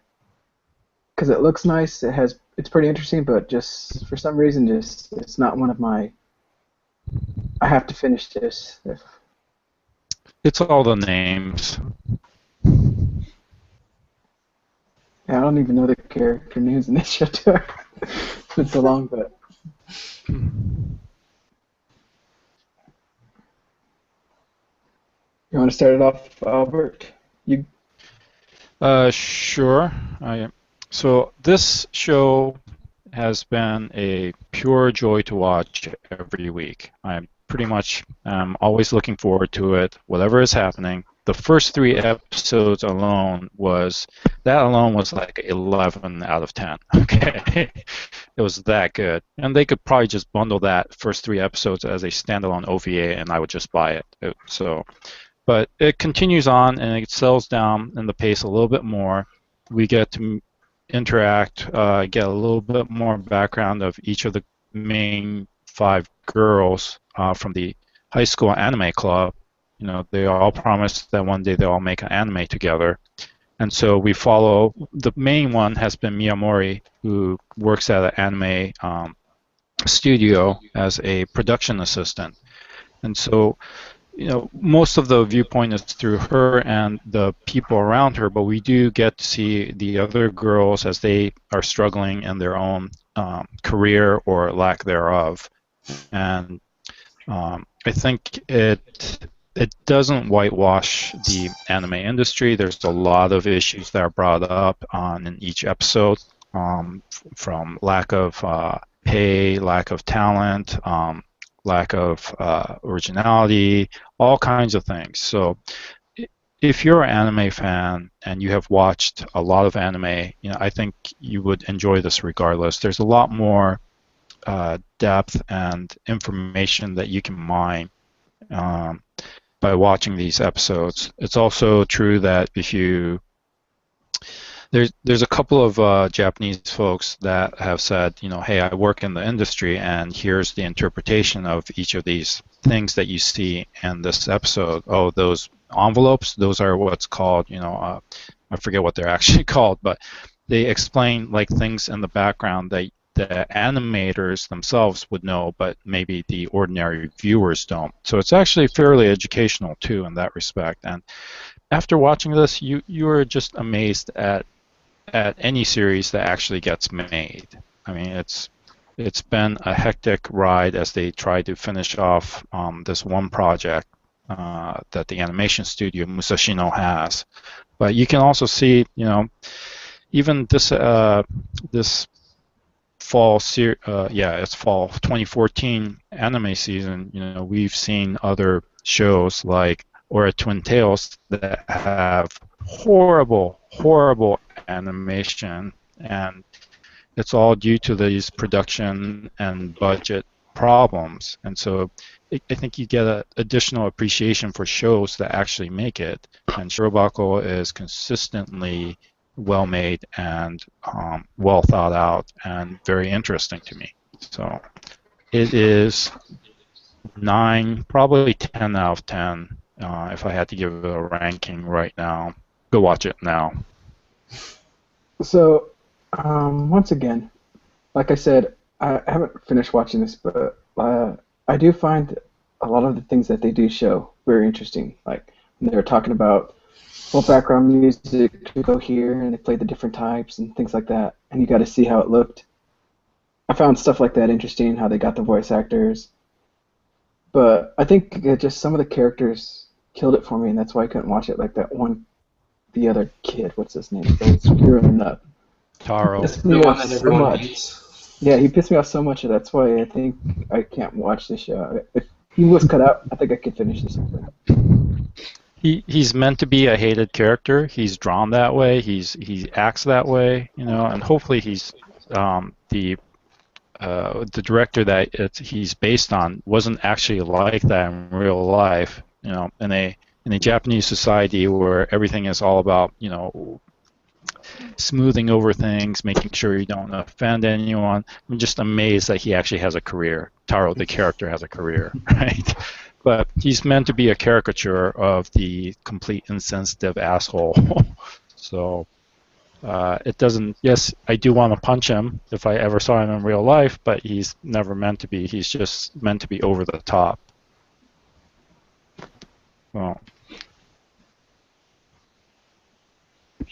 Speaker 2: because it looks nice, it's pretty interesting, but just for some reason, it's not one of my, I have to finish this.
Speaker 5: It's all the names.
Speaker 2: Yeah, I don't even know the character names in this show too. It's been so long, but. You want to start it off, Albert?
Speaker 5: Sure. So this show has been a pure joy to watch every week. I'm pretty much always looking forward to it, whatever is happening. The first 3 episodes alone was like 11 out of 10. Okay, it was that good, and they could probably just bundle that first 3 episodes as a standalone OVA, and I would just buy it. But it continues on, and it settles down in the pace a little bit more. We get to interact, get a little bit more background of each of the main 5 girls from the high school anime club. They all promised that one day they'll all make an anime together. And so we follow, the main one has been Miyamori, who works at an anime studio as a production assistant. And so, most of the viewpoint is through her and the people around her, but we do get to see the other girls as they are struggling in their own career or lack thereof. And I think it doesn't whitewash the anime industry. There's a lot of issues that are brought up in each episode, from lack of pay, lack of talent, lack of originality, all kinds of things. So if you're an anime fan and you have watched a lot of anime, I think you would enjoy this regardless. There's a lot more depth and information that you can mine by watching these episodes. It's also true that if you there's a couple of Japanese folks that have said, hey, I work in the industry, and here's the interpretation of each of these things that you see in this episode. Oh, those envelopes, those are what's called, I forget what they're actually called, but they explain like things in the background that the animators themselves would know, but maybe the ordinary viewers don't. So it's actually fairly educational too in that respect. And after watching this, you are just amazed at any series that actually gets made. I mean, it's been a hectic ride as they try to finish off this one project that the animation studio Musashino has. But you can also see, even this this fall it's fall 2014 anime season. We've seen other shows like Twin Tales that have horrible animation, and it's all due to these production and budget problems. And so I think you get an additional appreciation for shows that actually make it. And Shirobako is consistently well made and well thought out and very interesting to me. So it is 9, probably 10 out of 10 if I had to give it a ranking right now. Go watch it now.
Speaker 2: So, once again, like I said, I haven't finished watching this, but I do find a lot of the things that they do show very interesting. Like when they were talking about background music to go here, and they played the different types and things like that, and you got to see how it looked. I found stuff like that interesting, how they got the voice actors. But I think just some of the characters killed it for me, and that's why I couldn't watch it. Like the other kid, what's his name? Screwing up.
Speaker 5: Taro.
Speaker 4: The one that everyone hates.
Speaker 2: Yeah, he pissed me off so much, and that's why I think I can't watch this show. If he was cut out, I think I could finish this.
Speaker 5: He's meant to be a hated character. He's drawn that way. He acts that way, and hopefully he's the director that he's based on wasn't actually like that in real life. In a Japanese society where everything is all about smoothing over things, making sure you don't offend anyone. I'm just amazed that he actually has a career. Taro, the character, has a career, right? But he's meant to be a caricature of the complete insensitive asshole. So it doesn't. Yes, I do want to punch him if I ever saw him in real life, but he's never meant to be. He's just meant to be over the top. Well.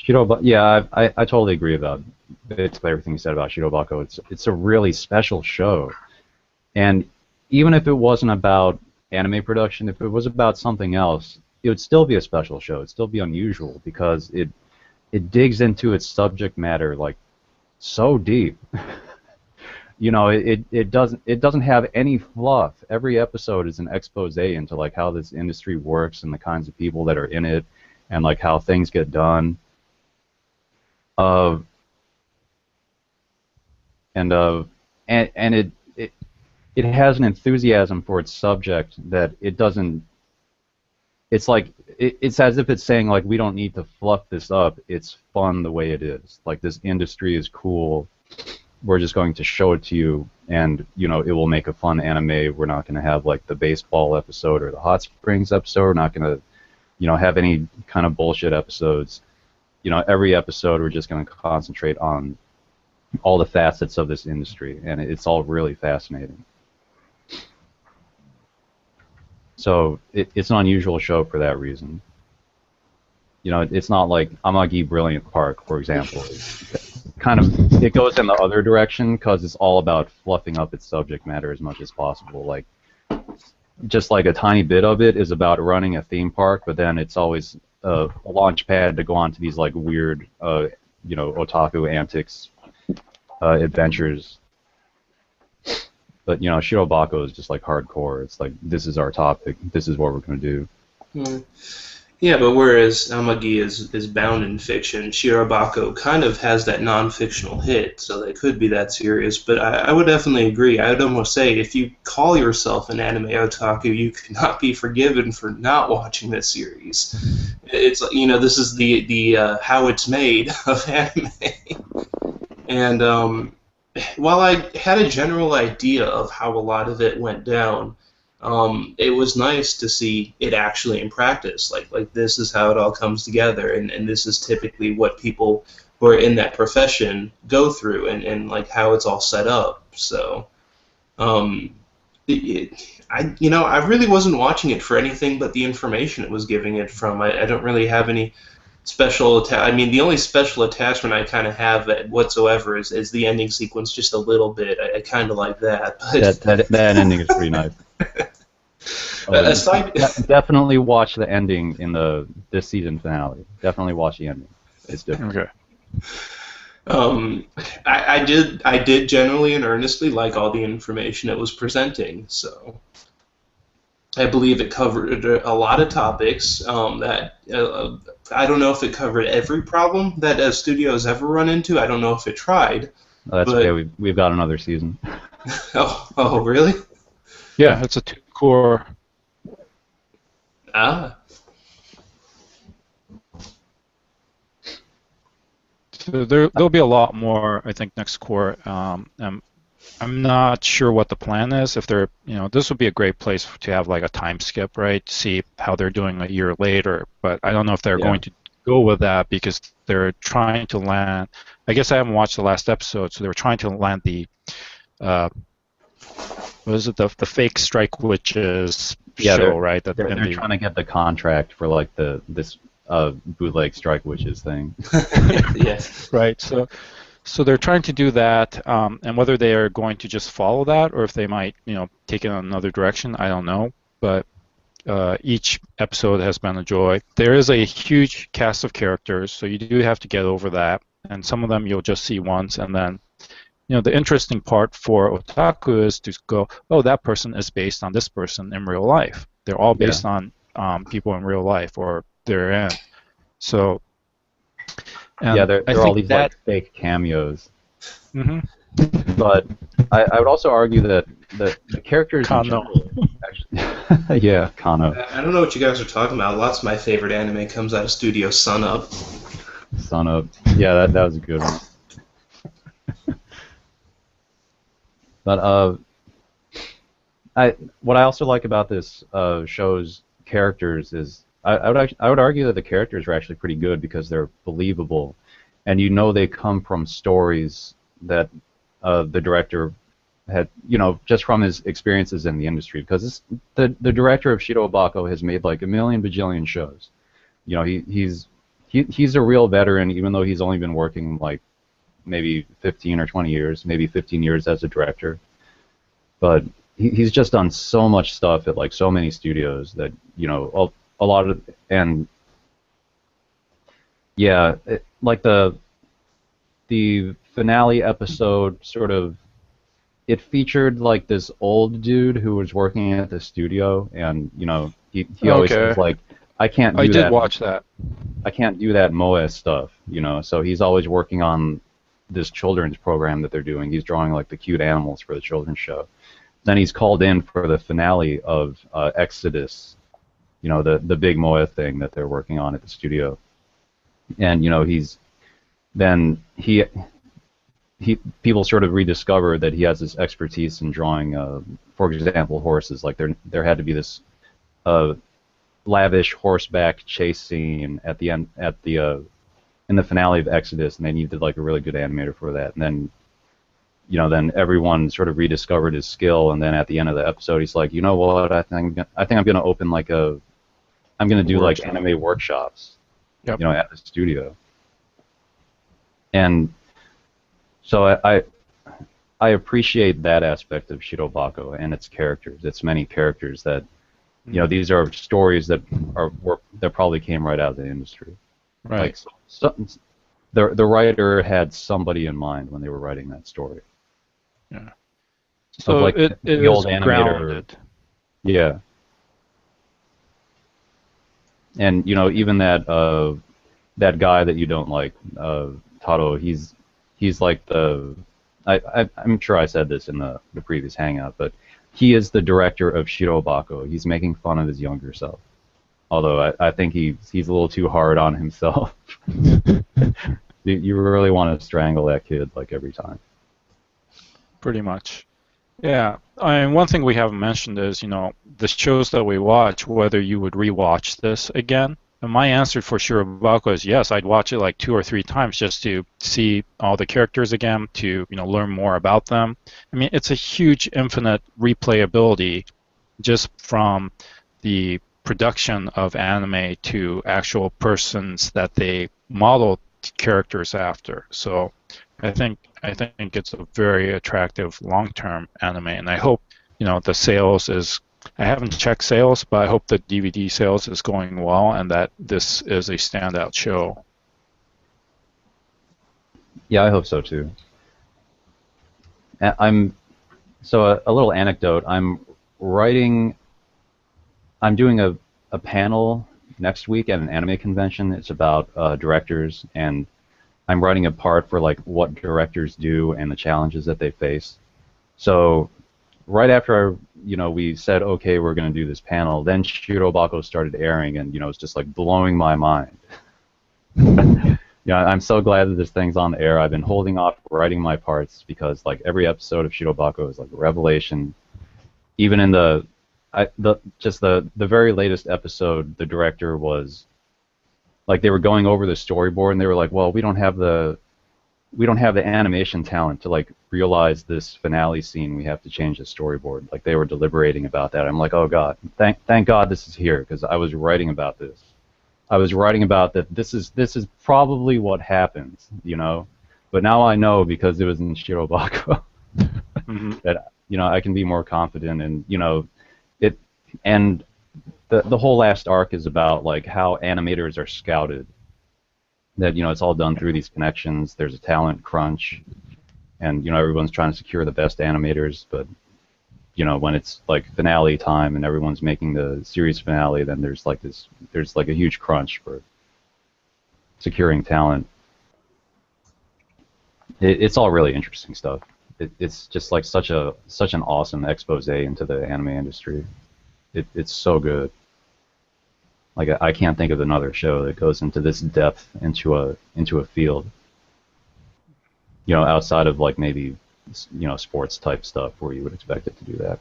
Speaker 1: Yeah, I totally agree about basically everything you said about Shirobako. It's a really special show, and even if it wasn't about anime production, if it was about something else, it would still be a special show. It'd still be unusual because it digs into its subject matter like so deep. It doesn't have any fluff. Every episode is an expose into like how this industry works and the kinds of people that are in it and like how things get done. It has an enthusiasm for its subject that it doesn't. It's like it's as if it's saying like we don't need to fluff this up. It's fun the way it is. Like this industry is cool. We're just going to show it to you, and it will make a fun anime. We're not going to have like the baseball episode or the hot springs episode. We're not going to have any kind of bullshit episodes. Every episode we're just going to concentrate on all the facets of this industry, and it's all really fascinating. So it's an unusual show for that reason. It's not like Amagi Brilliant Park, for example. It goes in the other direction because it's all about fluffing up its subject matter as much as possible. Like, just like a tiny bit of it is about running a theme park, but then it's always a launch pad to go on to these like weird, otaku antics, adventures. But Shirobako is just like hardcore. It's like this is our topic. This is what we're going to do.
Speaker 4: Yeah, but whereas Amagi is bound in fiction, Shirobako kind of has that non-fictional hit, so they could be that serious. But I would definitely agree. I would almost say if you call yourself an anime otaku, you cannot be forgiven for not watching this series. It's this is the how it's made of anime. And while I had a general idea of how a lot of it went down, it was nice to see it actually in practice. Like this is how it all comes together, and this is typically what people who are in that profession go through, and like how it's all set up. So, I really wasn't watching it for anything but the information it was giving it from. I don't really have any special I mean, the only special attachment I kind of have whatsoever is the ending sequence, just a little bit. I kind of like that. But
Speaker 1: that ending is pretty nice. Definitely watch the ending in this season finale. Definitely watch the ending. It's different.
Speaker 5: Okay.
Speaker 4: I did generally and earnestly like all the information it was presenting. So I believe it covered a lot of topics that I don't know if it covered every problem that a studio has ever run into. I don't know if it tried.
Speaker 1: Oh, that's okay. We've got another season.
Speaker 4: Oh, really?
Speaker 5: Yeah, it's a two-core.
Speaker 4: Ah.
Speaker 5: So there'll be a lot more, I think, next core. I'm not sure what the plan is. If they're, this would be a great place to have like a time skip, right? See how they're doing a year later. But I don't know if they're going to go with that because they're trying to land. I guess I haven't watched the last episode, so they were trying to land the, what is it? The fake Strike Witches show, right?
Speaker 1: They're trying to get the contract for like this bootleg Strike Witches thing.
Speaker 4: Yes.
Speaker 5: Right. So they're trying to do that, and whether they are going to just follow that or if they might, take it in another direction, I don't know. But each episode has been a joy. There is a huge cast of characters, so you do have to get over that. And some of them you'll just see once, and then, the interesting part for otaku is to go, oh, that person is based on this person in real life. They're all based on people in real life, or they're in. So.
Speaker 1: They're all these like fake cameos.
Speaker 5: Mm-hmm.
Speaker 1: But I would also argue that the characters
Speaker 5: Kano.
Speaker 1: Actually, yeah, Kano.
Speaker 4: I don't know what you guys are talking about. Lots of my favorite anime comes out of Studio Sun Up.
Speaker 1: Sun Up. Yeah, that was a good one. But what I also like about this show's characters is I would argue that the characters are actually pretty good because they're believable, and they come from stories that the director had, just from his experiences in the industry. Because the director of Shirobako has made like a million bajillion shows. He's a real veteran, even though he's only been working like maybe 15 or 20 years, maybe 15 years as a director. But he's just done so much stuff at like so many studios that a lot of, and yeah, like the finale episode sort of, it featured like this old dude who was working at the studio, and he always was like, I can't do that.
Speaker 5: I did watch that.
Speaker 1: I can't do that moe stuff, so he's always working on this children's program that they're doing. He's drawing like the cute animals for the children's show. Then he's called in for the finale of Exodus, the big moe thing that they're working on at the studio. And people sort of rediscover that he has this expertise in drawing, for example, horses. Like there had to be this lavish horseback chase scene at the end in the finale of Exodus, and they needed like a really good animator for that. And then then everyone sort of rediscovered his skill, and then at the end of the episode, he's like, you know what? I think I'm gonna open like I'm gonna do like anime workshops, at the studio. And so I appreciate that aspect of Shirobako and its characters. Its many characters that, these are stories that probably came right out of the industry.
Speaker 5: Right.
Speaker 1: Like, the writer had somebody in mind when they were writing that story.
Speaker 5: Yeah. So
Speaker 1: like
Speaker 5: it
Speaker 1: the old
Speaker 5: is
Speaker 1: animator.
Speaker 5: grounded.
Speaker 1: Yeah. And even that guy that you don't like, Taro, he's like I'm sure I said this in the previous hangout, but he is the director of Shirobako. He's making fun of his younger self. Although I think he's a little too hard on himself. You really want to strangle that kid like every time.
Speaker 5: Pretty much. Yeah. I mean, one thing we haven't mentioned is, the shows that we watch, whether you would rewatch this again. And my answer for Shirobako is yes, I'd watch it like 2 or 3 times just to see all the characters again, to learn more about them. I mean, it's a huge infinite replayability just from the production of anime to actual persons that they model characters after. So I think it's a very attractive long-term anime, and I hope the sales is. I haven't checked sales, but I hope the DVD sales is going well and that this is a standout show.
Speaker 1: Yeah, I hope so too. So a little anecdote. I'm doing a panel next week at an anime convention. It's about directors, and I'm writing a part for like what directors do and the challenges that they face. So right after we said, okay, we're going to do this panel, then Shirobako started airing, and it's just like blowing my mind. I'm so glad that this thing's on the air. I've been holding off writing my parts because like every episode of Shirobako is like a revelation. Even in the very latest episode, the director was like, they were going over the storyboard and they were like, well, we don't have the animation talent to like realize this finale scene. We have to change the storyboard. Like they were deliberating about that. I'm like, oh god, thank God this is here, because I was writing about this. I was writing about that. This is probably what happens, But now I know, because it was in Shirobako, that I can be more confident, and it. And the whole last arc is about like how animators are scouted. That it's all done through these connections. There's a talent crunch, and everyone's trying to secure the best animators. But when it's like finale time and everyone's making the series finale, then there's like a huge crunch for securing talent. It's all really interesting stuff. It's just like such an awesome expose into the anime industry. It's so good. Like I can't think of another show that goes into this depth into a field. Outside of like maybe sports type stuff where you would expect it to do that.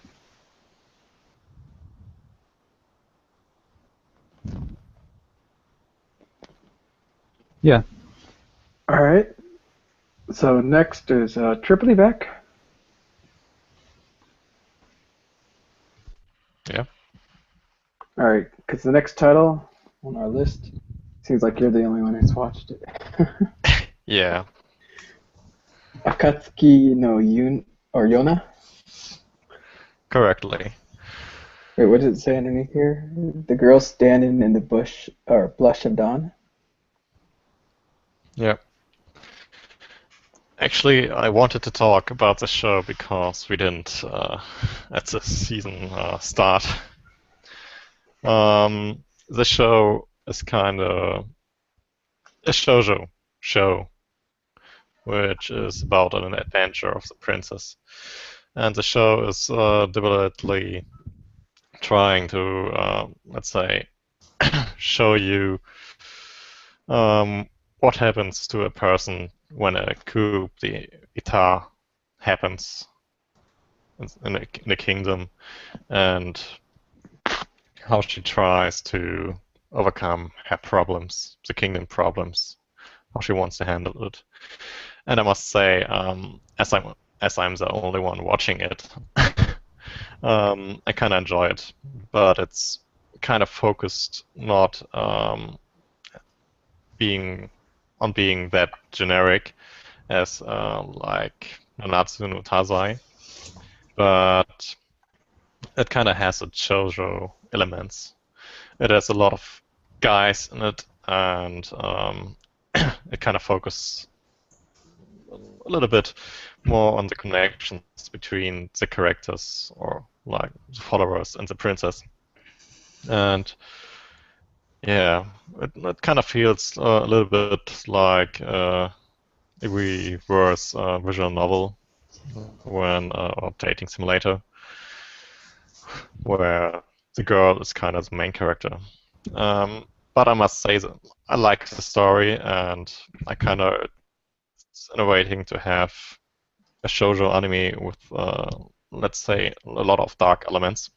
Speaker 1: Yeah.
Speaker 2: All right. So next is Trippley back.
Speaker 3: Yeah.
Speaker 2: All right, because the next title on our list seems like you're the only one who's watched it.
Speaker 3: Yeah.
Speaker 2: Akatsuki no Yona?
Speaker 3: Correctly.
Speaker 2: Wait, what does it say underneath here? The girl standing in the bush or blush of dawn?
Speaker 3: Yeah. Actually, I wanted to talk about the show because we didn't at the season start. The show is kind of a shoujo show, which is about an adventure of the princess. And the show is deliberately trying to, let's say, show you what happens to a person when a coup d'etat happens in a kingdom, and how she tries to overcome her problems, the kingdom problems, how she wants to handle it. And I must say, as I'm the only one watching it, I kind of enjoy it, but it's kind of focused not being that generic as like Nanatsu no Taizai, but it kind of has a shoujo elements. It has a lot of guys in it, and it kind of focuses a little bit more on the connections between the characters, or like the followers and the princess. And Yeah, it kind of feels a little bit like a reverse visual novel when or dating simulator, where the girl is kind of the main character. But I must say that I like the story, and I kind of it's innovating to have a shoujo anime with, let's say, a lot of dark elements.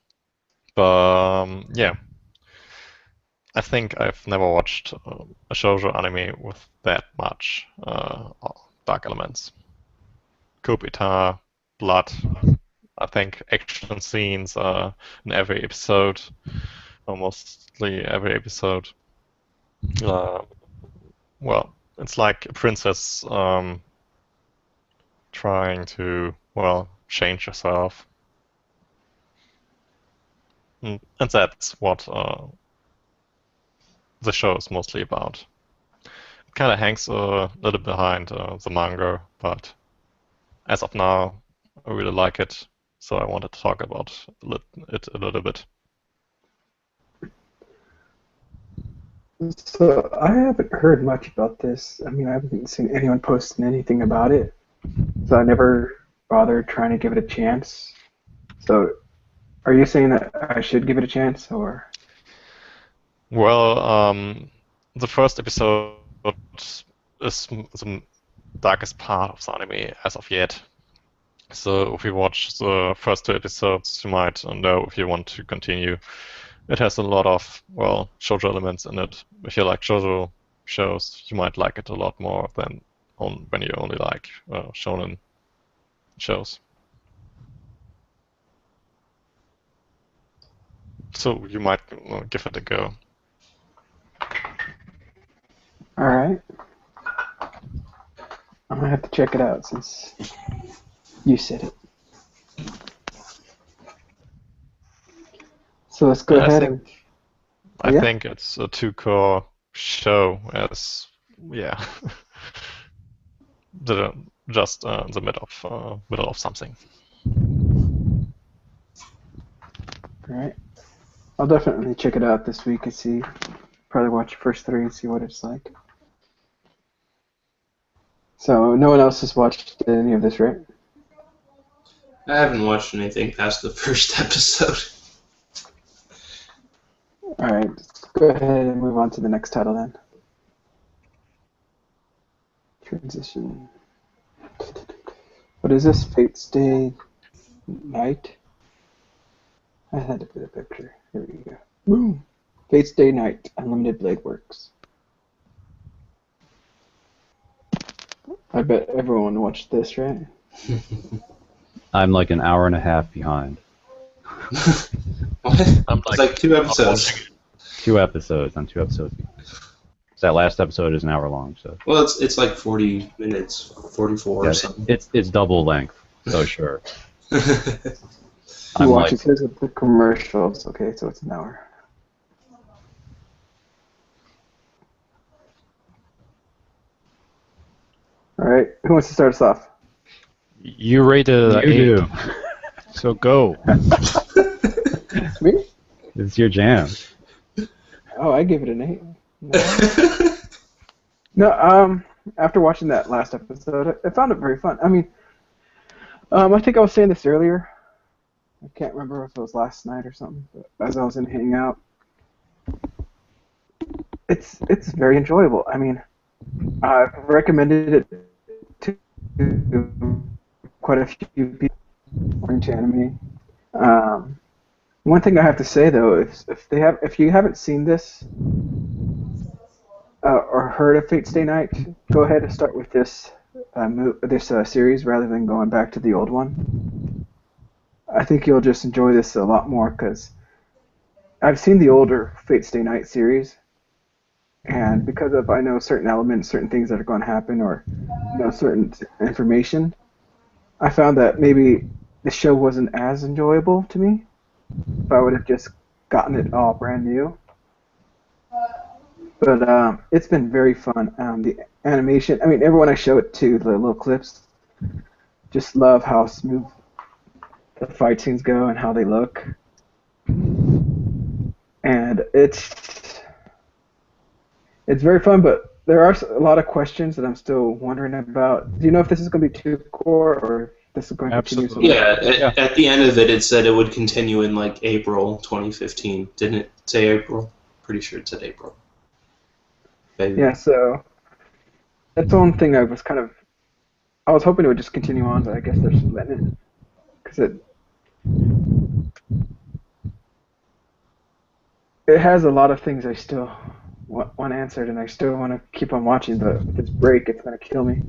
Speaker 3: But yeah, I think I've never watched a shoujo anime with that much dark elements. Coup d'etat, blood. I think action scenes in every episode, or mostly every episode. Well, it's like a princess trying to, well, change herself. And that's what the show is mostly about. It kind of hangs a little behind the manga, but as of now, I really like it, so I wanted to talk about it a little bit.
Speaker 2: So I haven't heard much about this. I mean, I haven't seen anyone posting anything about it, so I never bothered trying to give it a chance. So, are you saying that I should give it a chance, or?
Speaker 3: Well, the first episode is the darkest part of the anime as of yet. So if you watch the first 2 episodes, you might know if you want to continue. It has a lot of, well, shoujo elements in it. If you like shoujo shows, you might like it a lot more than when you only like shonen shows. So you might give it a go.
Speaker 2: Alright. I'm gonna have to check it out since you said it. So let's go ahead and...
Speaker 3: I think it's a two-core show as, yeah, just the middle of something.
Speaker 2: Alright. I'll definitely check it out this week and see. Probably watch the first 3 and see what it's like. So no one else has watched any of this, right?
Speaker 4: I haven't watched anything past the first episode.
Speaker 2: Alright, let's go ahead and move on to the next title then. Transition. What is this? Fate's Day Night? I had to put a picture. Here we go. Boom! Fate's Day Night, Unlimited Blade Works. I bet everyone watched this, right?
Speaker 1: I'm like an hour and a half behind.
Speaker 4: What?
Speaker 3: I'm
Speaker 4: It's like 2 episodes.
Speaker 1: 2 episodes. I'm 2 episodes behind. That last episode is an hour long, so.
Speaker 4: Well, it's like 40 minutes, 44 or something.
Speaker 1: It's double length, so sure.
Speaker 2: You watch it says with the commercials. Okay, so it's an hour. All right, who wants to start us off?
Speaker 5: You rated
Speaker 1: You
Speaker 5: 8,
Speaker 1: do.
Speaker 5: so go.
Speaker 2: Me?
Speaker 1: It's your jam.
Speaker 2: Oh, I gave it an 8. No, after watching that last episode, I found it very fun. I mean, I think I was saying this earlier. I can't remember if it was last night or something, but as I was in Hangout, it's very enjoyable. I mean, I've recommended it to quite a few people who are into anime. One thing I have to say though, if you haven't seen this or heard of Fate's Day Night, go ahead and start with this series rather than going back to the old one. I think you'll just enjoy this a lot more because I've seen the older Fate's Day Night series, and because of I know certain elements, certain things that are going to happen, or certain information, I found that maybe the show wasn't as enjoyable to me if I would have just gotten it all brand new. But it's been very fun. The animation, I mean, everyone I show it to, the little clips, just love how smooth the fight scenes go and how they look. And it's It's very fun, but there are a lot of questions that I'm still wondering about. Do you know if this is going to be 2 core or if this is going to continue?
Speaker 5: Absolutely.
Speaker 4: Yeah, at the end of it, it said it would continue in like April 2015. Didn't it say April? Pretty sure it said April. Maybe.
Speaker 2: Yeah, so that's one thing I was hoping it would just continue on, but I guess they're letting it. Because it has a lot of things I still want answered, and I still want to keep on watching, but with this break, it's going to kill me.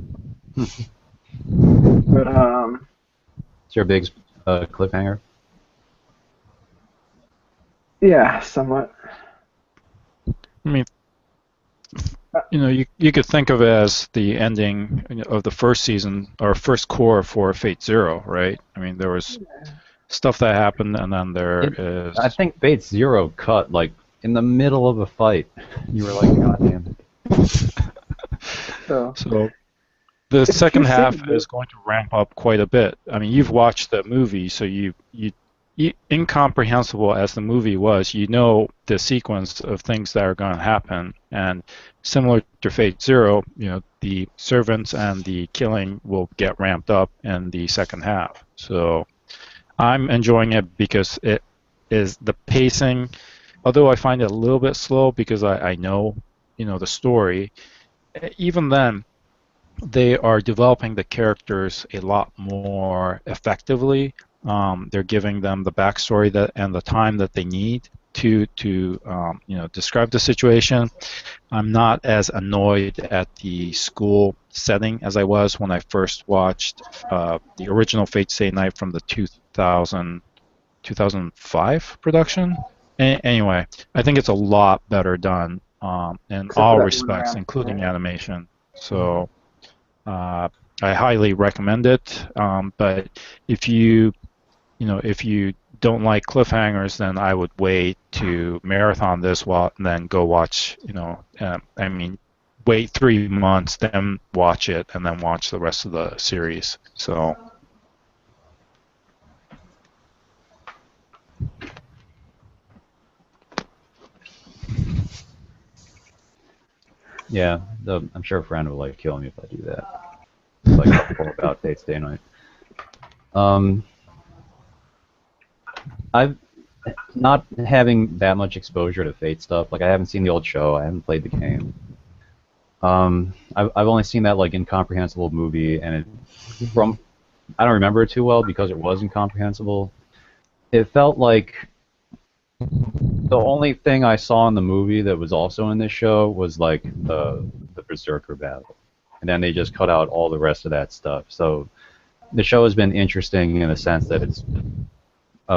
Speaker 2: But,
Speaker 1: It's your big cliffhanger?
Speaker 2: yeah, somewhat.
Speaker 5: I mean, you could think of it as the ending of the first season or first core for Fate Zero, right? I mean, there was stuff that happened, and then there is.
Speaker 1: I think Fate Zero cut like in the middle of a fight. You were like, God damn it.
Speaker 2: So
Speaker 5: the second half is going to ramp up quite a bit. I mean, you've watched the movie, so you incomprehensible as the movie was, you know the sequence of things that are going to happen, and similar to Fate Zero, the servants and the killing will get ramped up in the second half. So I'm enjoying it because it is the pacing, although I find it a little bit slow because I know, the story. Even then, they are developing the characters a lot more effectively. They're giving them the backstory and the time that they need to describe the situation. I'm not as annoyed at the school setting as I was when I first watched the original Fate Stay Night from the 2005 production. Anyway, I think it's a lot better done in all respects, including animation. So I highly recommend it. But if you don't like cliffhangers, then I would wait to marathon this and then go watch. Wait 3 months, then watch it, and then watch the rest of the series. So.
Speaker 1: Yeah, I'm sure a friend would like kill me if I do that. Like about Fate Stay Night. I've not having that much exposure to Fate stuff. Like I haven't seen the old show. I haven't played the game. I've only seen that like incomprehensible movie, and I don't remember it too well because it was incomprehensible. It felt like the only thing I saw in the movie that was also in this show was like the Berserker battle, and then they just cut out all the rest of that stuff. So the show has been interesting in the sense that it's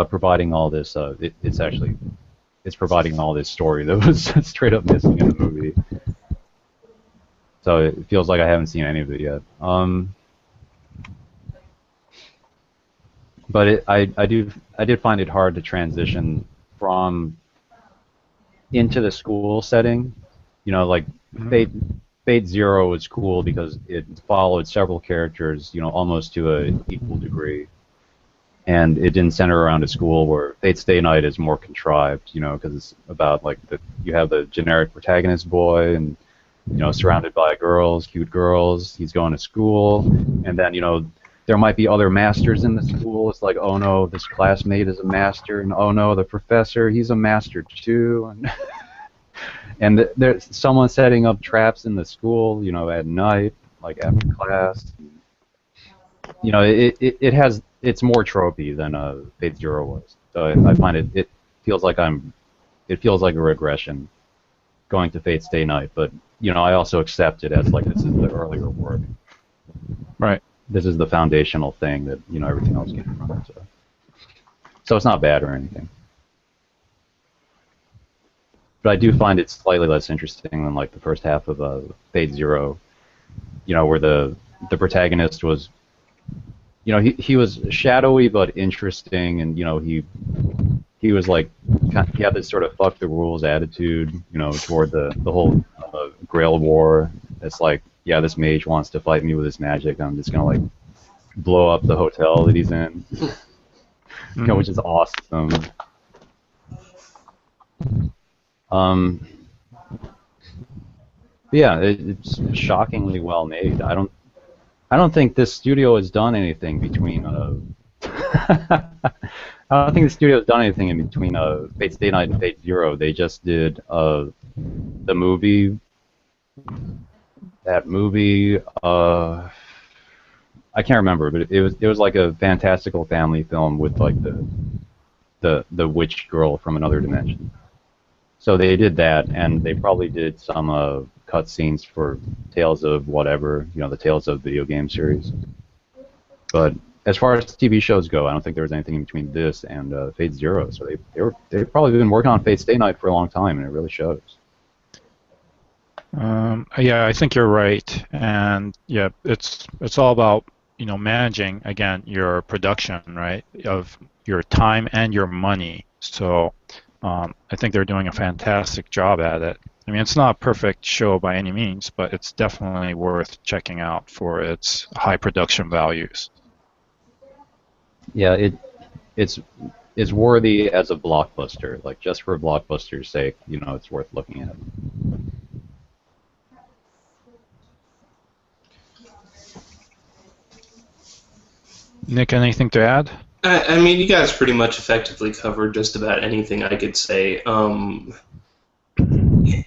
Speaker 1: providing all this. It's providing all this story that was straight up missing in the movie. So it feels like I haven't seen any of it yet. But I did find it hard to transition from into the school setting. Like Fate Zero was cool because it followed several characters, almost to an equal degree. And it didn't center around a school, where Fate Stay Night is more contrived, because it's about like you have the generic protagonist boy, and surrounded by girls, cute girls. He's going to school, and then there might be other masters in the school. It's like, oh no, this classmate is a master, and oh no, the professor, he's a master too, and there's someone setting up traps in the school, at night, like after class. It's more tropey than Fate Zero was. So I find it feels like a regression going to Fate Stay Night, but I also accept it as like this is the earlier work.
Speaker 5: Right.
Speaker 1: This is the foundational thing that everything else came from. So it's not bad or anything. But I do find it slightly less interesting than like the first half of Fate Zero, where the protagonist was, he was shadowy but interesting, and he was like, he had this sort of fuck the rules attitude, toward the whole Grail War. It's like, yeah, this mage wants to fight me with his magic. I'm just gonna like blow up the hotel that he's in, which is awesome. Yeah, it's shockingly well made. I don't think this studio has done anything between I don't think the studio has done anything in between Fate Stay Night and Fate Zero. They just did the movie, that movie. I can't remember, but it was like a fantastical family film with like the witch girl from another dimension. So they did that, and they probably did some cutscenes for Tales of whatever, you know, the Tales of video game series. But as far as TV shows go, I don't think there was anything in between this and Fate Zero. So they've probably been working on Fate Stay Night for a long time, and it really shows.
Speaker 5: Yeah, I think you're right, and yeah, it's all about, you know, managing again your production, right, of your time and your money. So I think they're doing a fantastic job at it. I mean, it's not a perfect show by any means, but it's definitely worth checking out for its high production values.
Speaker 1: Yeah, it's worthy as a blockbuster. Like just for blockbuster's sake, you know, it's worth looking at.
Speaker 5: Nick, anything to add?
Speaker 4: I mean, you guys pretty much effectively covered just about anything I could say.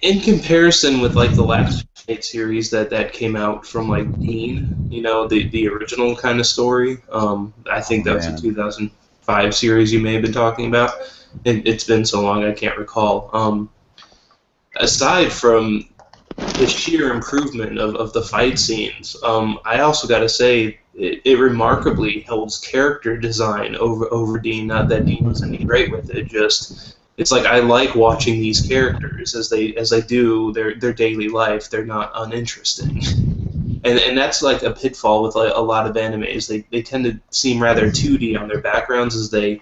Speaker 4: In comparison with like the last Fate series that came out from like Dean, you know, the original kind of story. I think that was a 2005 series you may have been talking about. It's been so long I can't recall. Aside from the sheer improvement of the fight scenes, I also got to say it remarkably holds character design over Dean. Not that Dean was any great with it, just it's like I like watching these characters as they do their daily life. They're not uninteresting, and that's like a pitfall with like a lot of animes. They tend to seem rather 2D on their backgrounds as they.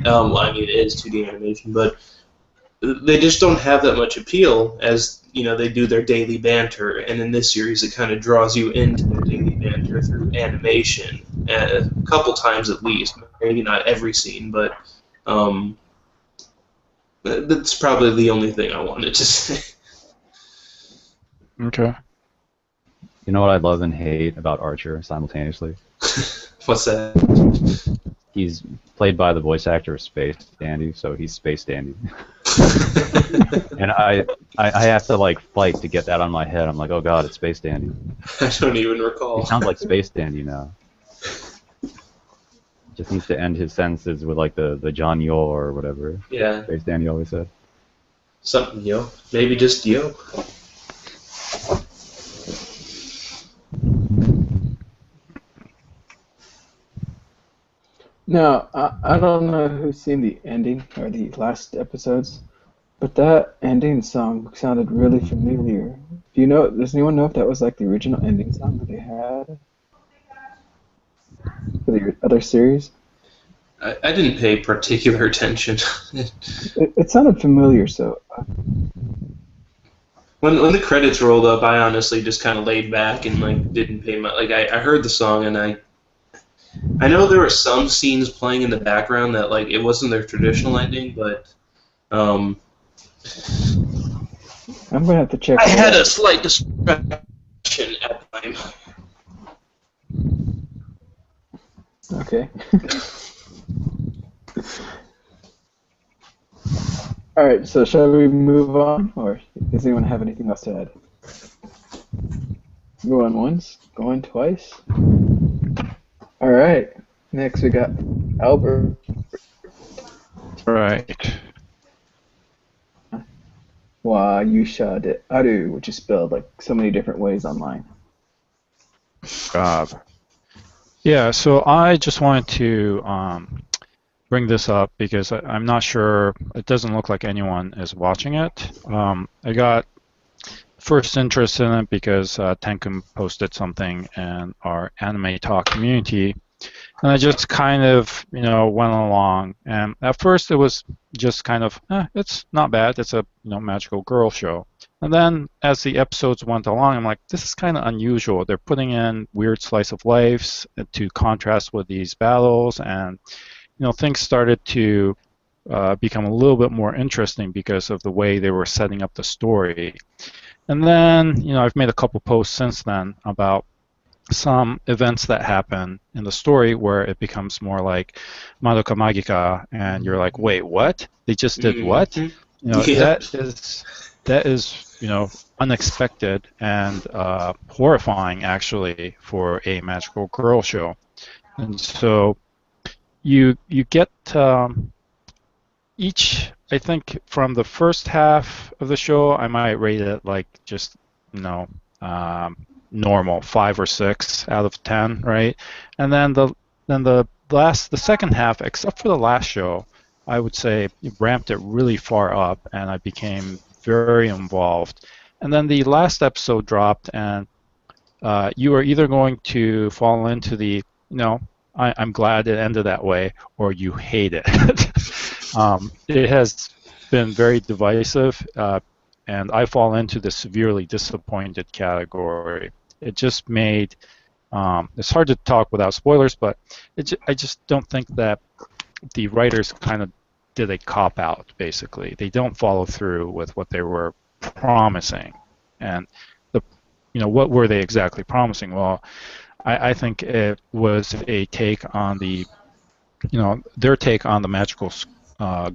Speaker 4: I mean, it is 2D animation, but they just don't have that much appeal as, you know, they do their daily banter, and in this series it kind of draws you into their daily banter through animation a couple times at least, maybe not every scene, but that's probably the only thing I wanted to say.
Speaker 5: Okay.
Speaker 1: You know what I love and hate about Archer simultaneously?
Speaker 4: What's that?
Speaker 1: He's played by the voice actor of Space Dandy, so he's Space Dandy. And I have to like fight to get that on my head. I'm like, oh god, it's Space Dandy.
Speaker 4: I don't even recall.
Speaker 1: He sounds like Space Dandy now. Just needs to end his sentences with like the John Yo or whatever.
Speaker 4: Yeah.
Speaker 1: Space Dandy always said.
Speaker 4: Something yo. Maybe just yo.
Speaker 2: Now, I don't know who's seen the ending or the last episodes, but that ending song sounded really familiar. Does anyone know if that was like the original ending song that they had for the other series?
Speaker 4: I didn't pay particular attention.
Speaker 2: It sounded familiar, so.
Speaker 4: When the credits rolled up, I honestly just kind of laid back and like didn't pay much. Like I heard the song and I know there were some scenes playing in the background that like it wasn't their traditional ending, but
Speaker 2: I'm gonna have to check.
Speaker 4: I had a slight distraction at the time.
Speaker 2: Okay. All right. So shall we move on, or does anyone have anything else to add? Going once, going twice. All right. Next we got Albert.
Speaker 5: Right.
Speaker 2: Wa Yuusha de Aru, which is spelled like so many different ways online.
Speaker 5: Yeah, so I just wanted to bring this up because I'm not sure, it doesn't look like anyone is watching it. I got first interest in it because Tenkun posted something in our anime talk community, and I just kind of, went along. And at first it was just kind of, it's not bad. It's a magical girl show. And then as the episodes went along, I'm like, this is kind of unusual. They're putting in weird slice of lives to contrast with these battles, and things started to become a little bit more interesting because of the way they were setting up the story. And then, I've made a couple posts since then about some events that happen in the story where it becomes more like Madoka Magica, and you're like, wait, what? They just did what?
Speaker 4: Yeah.
Speaker 5: That is, unexpected and horrifying, actually, for a magical girl show. And so you get each, I think, from the first half of the show, I might rate it like just, normal, 5 or 6 out of 10, right? And then the second half, except for the last show, I would say it ramped it really far up, and I became very involved. And then the last episode dropped, and you are either going to fall into the, I'm glad it ended that way, or you hate it. It has been very divisive, and I fall into the severely disappointed category. It just made, it's hard to talk without spoilers, but I just don't think that the writers kind of did a cop-out, basically. They don't follow through with what they were promising. And, what were they exactly promising? Well, I think it was a take on the, their take on the magical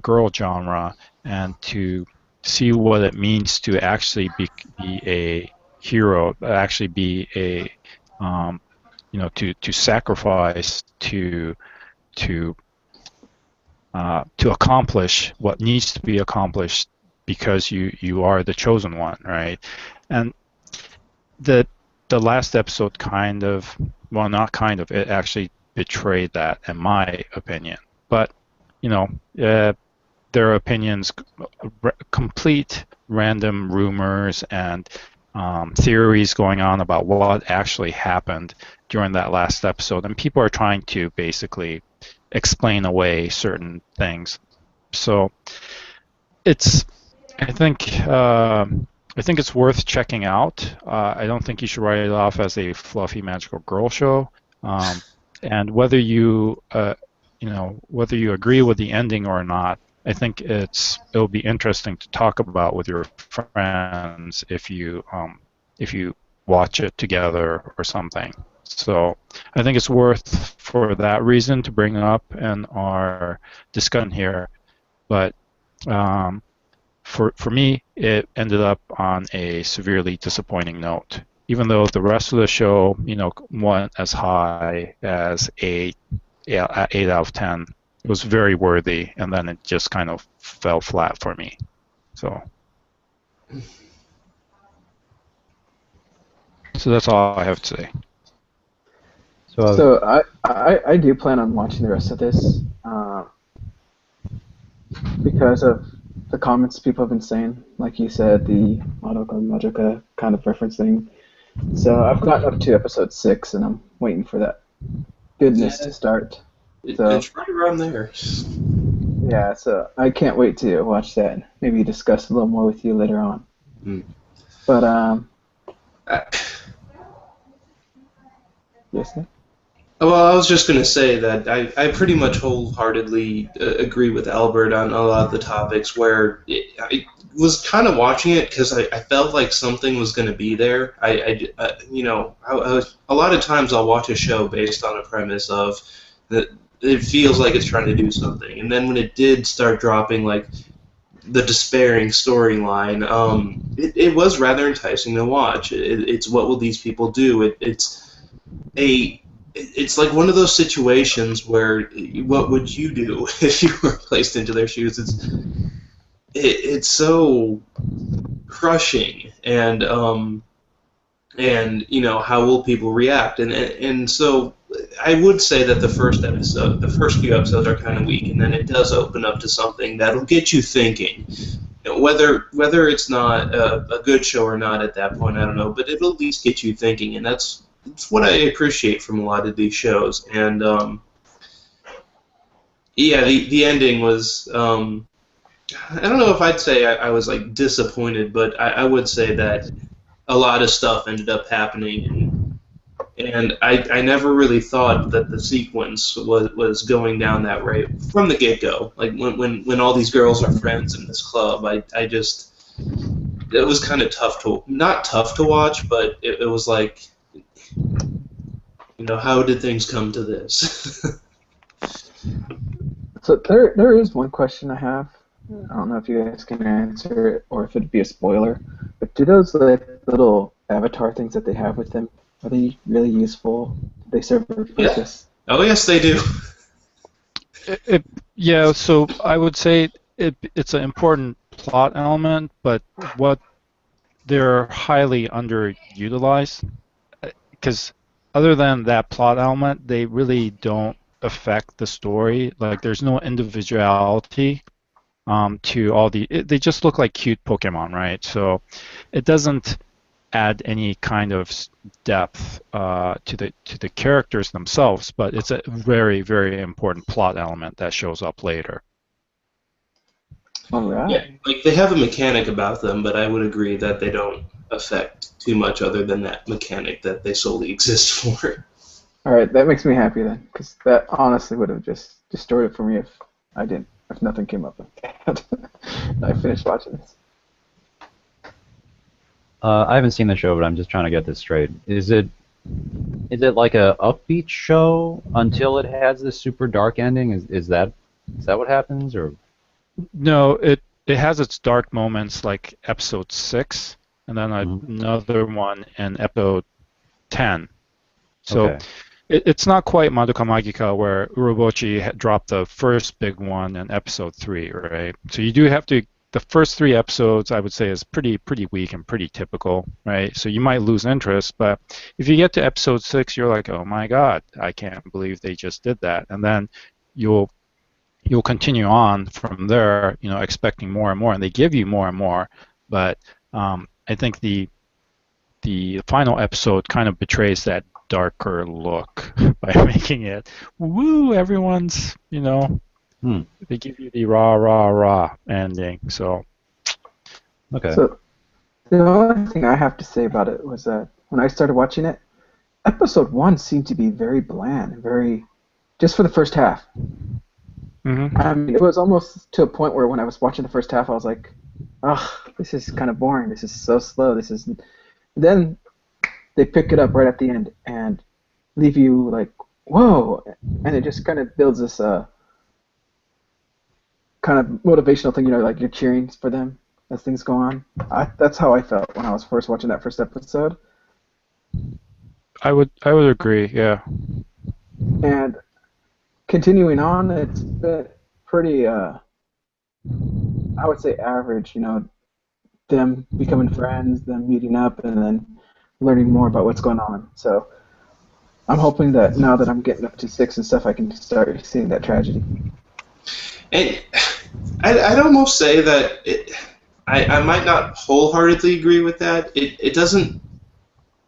Speaker 5: girl genre, and to see what it means to actually be a hero, actually be a, to sacrifice to accomplish what needs to be accomplished because you are the chosen one, right? And the last episode kind of, well, not kind of, it actually betrayed that, in my opinion. But their opinions, complete random rumors and theories going on about what actually happened during that last episode, and people are trying to basically explain away certain things. So I think it's worth checking out. I don't think you should write it off as a fluffy magical girl show. And whether you whether you agree with the ending or not, I think it'll be interesting to talk about with your friends if you watch it together or something. So I think it's worth, for that reason, to bring up in our discussion here. But for me, it ended up on a severely disappointing note. Even though the rest of the show, went as high as 8 out of 10. It was very worthy, and then it just kind of fell flat for me. So that's all I have to say.
Speaker 2: So I do plan on watching the rest of this because of the comments people have been saying. Like you said, the Madoka Magica kind of referencing. So I've gotten up to episode 6, and I'm waiting for that goodness to start.
Speaker 4: It's right around there.
Speaker 2: Yeah, so I can't wait to watch that and maybe discuss a little more with you later on. But, yes, Nick?
Speaker 4: Well, I was just going to say that I pretty much wholeheartedly agree with Albert on a lot of the topics, where I was kind of watching it because I felt like something was going to be there. A lot of times I'll watch a show based on a premise of that it feels like it's trying to do something, and then when it did start dropping, like the despairing storyline, it was rather enticing to watch. It's what will these people do? It's like one of those situations where, what would you do if you were placed into their shoes? It's so crushing, and how will people react? And so I would say that the first few episodes are kind of weak, and then it does open up to something that'll get you thinking. Whether it's not a good show or not at that point, I don't know, but it'll at least get you thinking, and that's what I appreciate from a lot of these shows. And the ending was, I don't know if I'd say I was like disappointed, but I would say that a lot of stuff ended up happening, and I never really thought that the sequence was going down that way from the get-go. Like when all these girls are friends in this club, I just it was kind of not tough to watch, but it was like, how did things come to this?
Speaker 2: So there is one question I have. I don't know if you guys can answer it or if it'd be a spoiler. But do those little avatar things that they have with them, are they really useful? Do they serve a purpose?
Speaker 4: Yeah. Oh yes, they do.
Speaker 5: Yeah, so I would say it's an important plot element, but what they're highly underutilized because other than that plot element, they really don't affect the story. Like there's no individuality to all they just look like cute Pokemon, right? So it doesn't add any kind of depth to the characters themselves, but it's a very, very important plot element that shows up later.
Speaker 2: All right.
Speaker 4: Yeah, like they have a mechanic about them, but I would agree that they don't affect too much other than that mechanic that they solely exist for.
Speaker 2: All right, that makes me happy then, because that honestly would have just destroyed it for me if nothing came up with that. I finished watching this.
Speaker 1: I haven't seen the show, but I'm just trying to get this straight. Is it like a upbeat show until it has this super dark ending? Is that what happens, or?
Speaker 5: No, it has its dark moments like episode 6, and then another one in episode 10. So
Speaker 1: Okay.
Speaker 5: it's not quite Madoka Magica where Urobuchi dropped the first big one in episode 3, right? So you do have to. The first 3 episodes, I would say, is pretty weak and pretty typical, right? So you might lose interest, but if you get to episode 6, you're like, oh my god, I can't believe they just did that, and then you'll continue on from there, expecting more and more, and they give you more and more. But I think the final episode kind of betrays that darker look by making it, woo, everyone's, they give you the rah rah rah ending. So
Speaker 1: Okay.
Speaker 2: So the only thing I have to say about it was that when I started watching it, episode 1 seemed to be very bland, just for the first half.
Speaker 5: Mm-hmm.
Speaker 2: I mean, it was almost to a point where when I was watching the first half, I was like, "Ugh, this is kind of boring. This is so slow. Then they pick it up right at the end and leave you like, whoa, and it just kind of builds this kind of motivational thing, like you're cheering for them as things go on. That's how I felt when I was first watching that first episode.
Speaker 5: I would agree, yeah.
Speaker 2: And continuing on, it's been pretty, I would say average, them becoming friends, them meeting up, and then learning more about what's going on. So I'm hoping that now that I'm getting up to 6 and stuff, I can start seeing that tragedy.
Speaker 4: And I'd almost say that I might not wholeheartedly agree with that. It doesn't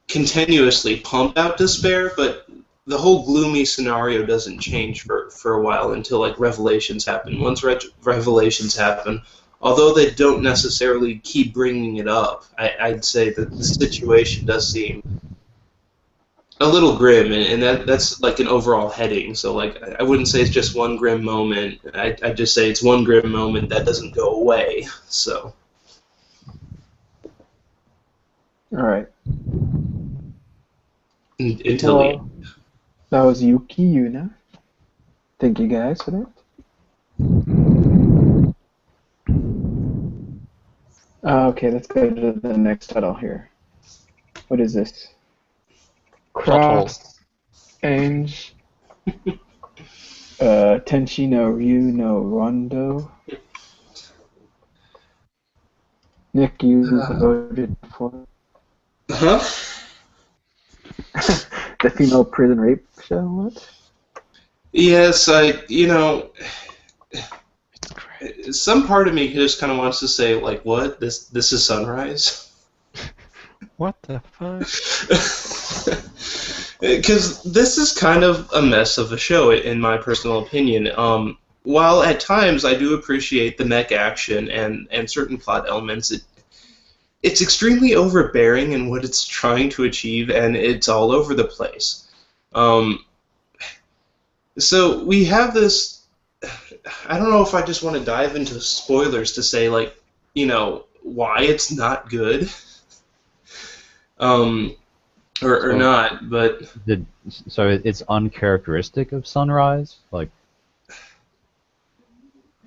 Speaker 4: continuously pump out despair, but the whole gloomy scenario doesn't change for a while until like revelations happen. Once revelations happen, although they don't necessarily keep bringing it up, I'd say that the situation does seem a little grim, and that's like an overall heading. So like I wouldn't say it's just one grim moment. I'd just say it's one grim moment that doesn't go away. So.
Speaker 2: All right.
Speaker 4: Until the end.
Speaker 2: That was Yuuki, Yuuna. Thank you guys for that. Okay, let's go to the next title here. What is this? Cross Ange. Tenshi no Ryuu no Rondo. Nick, you voted for.
Speaker 4: Huh?
Speaker 2: The female prison rape show? What?
Speaker 4: Yes, some part of me just kind of wants to say, like, what? This is Sunrise?
Speaker 3: What the fuck?
Speaker 4: Because this is kind of a mess of a show, in my personal opinion. While at times I do appreciate the mech action and certain plot elements, it's extremely overbearing in what it's trying to achieve, and it's all over the place. So we have this. I don't know if I just want to dive into spoilers to say, like, why it's not good. Or not, but
Speaker 1: so it's uncharacteristic of Sunrise, like.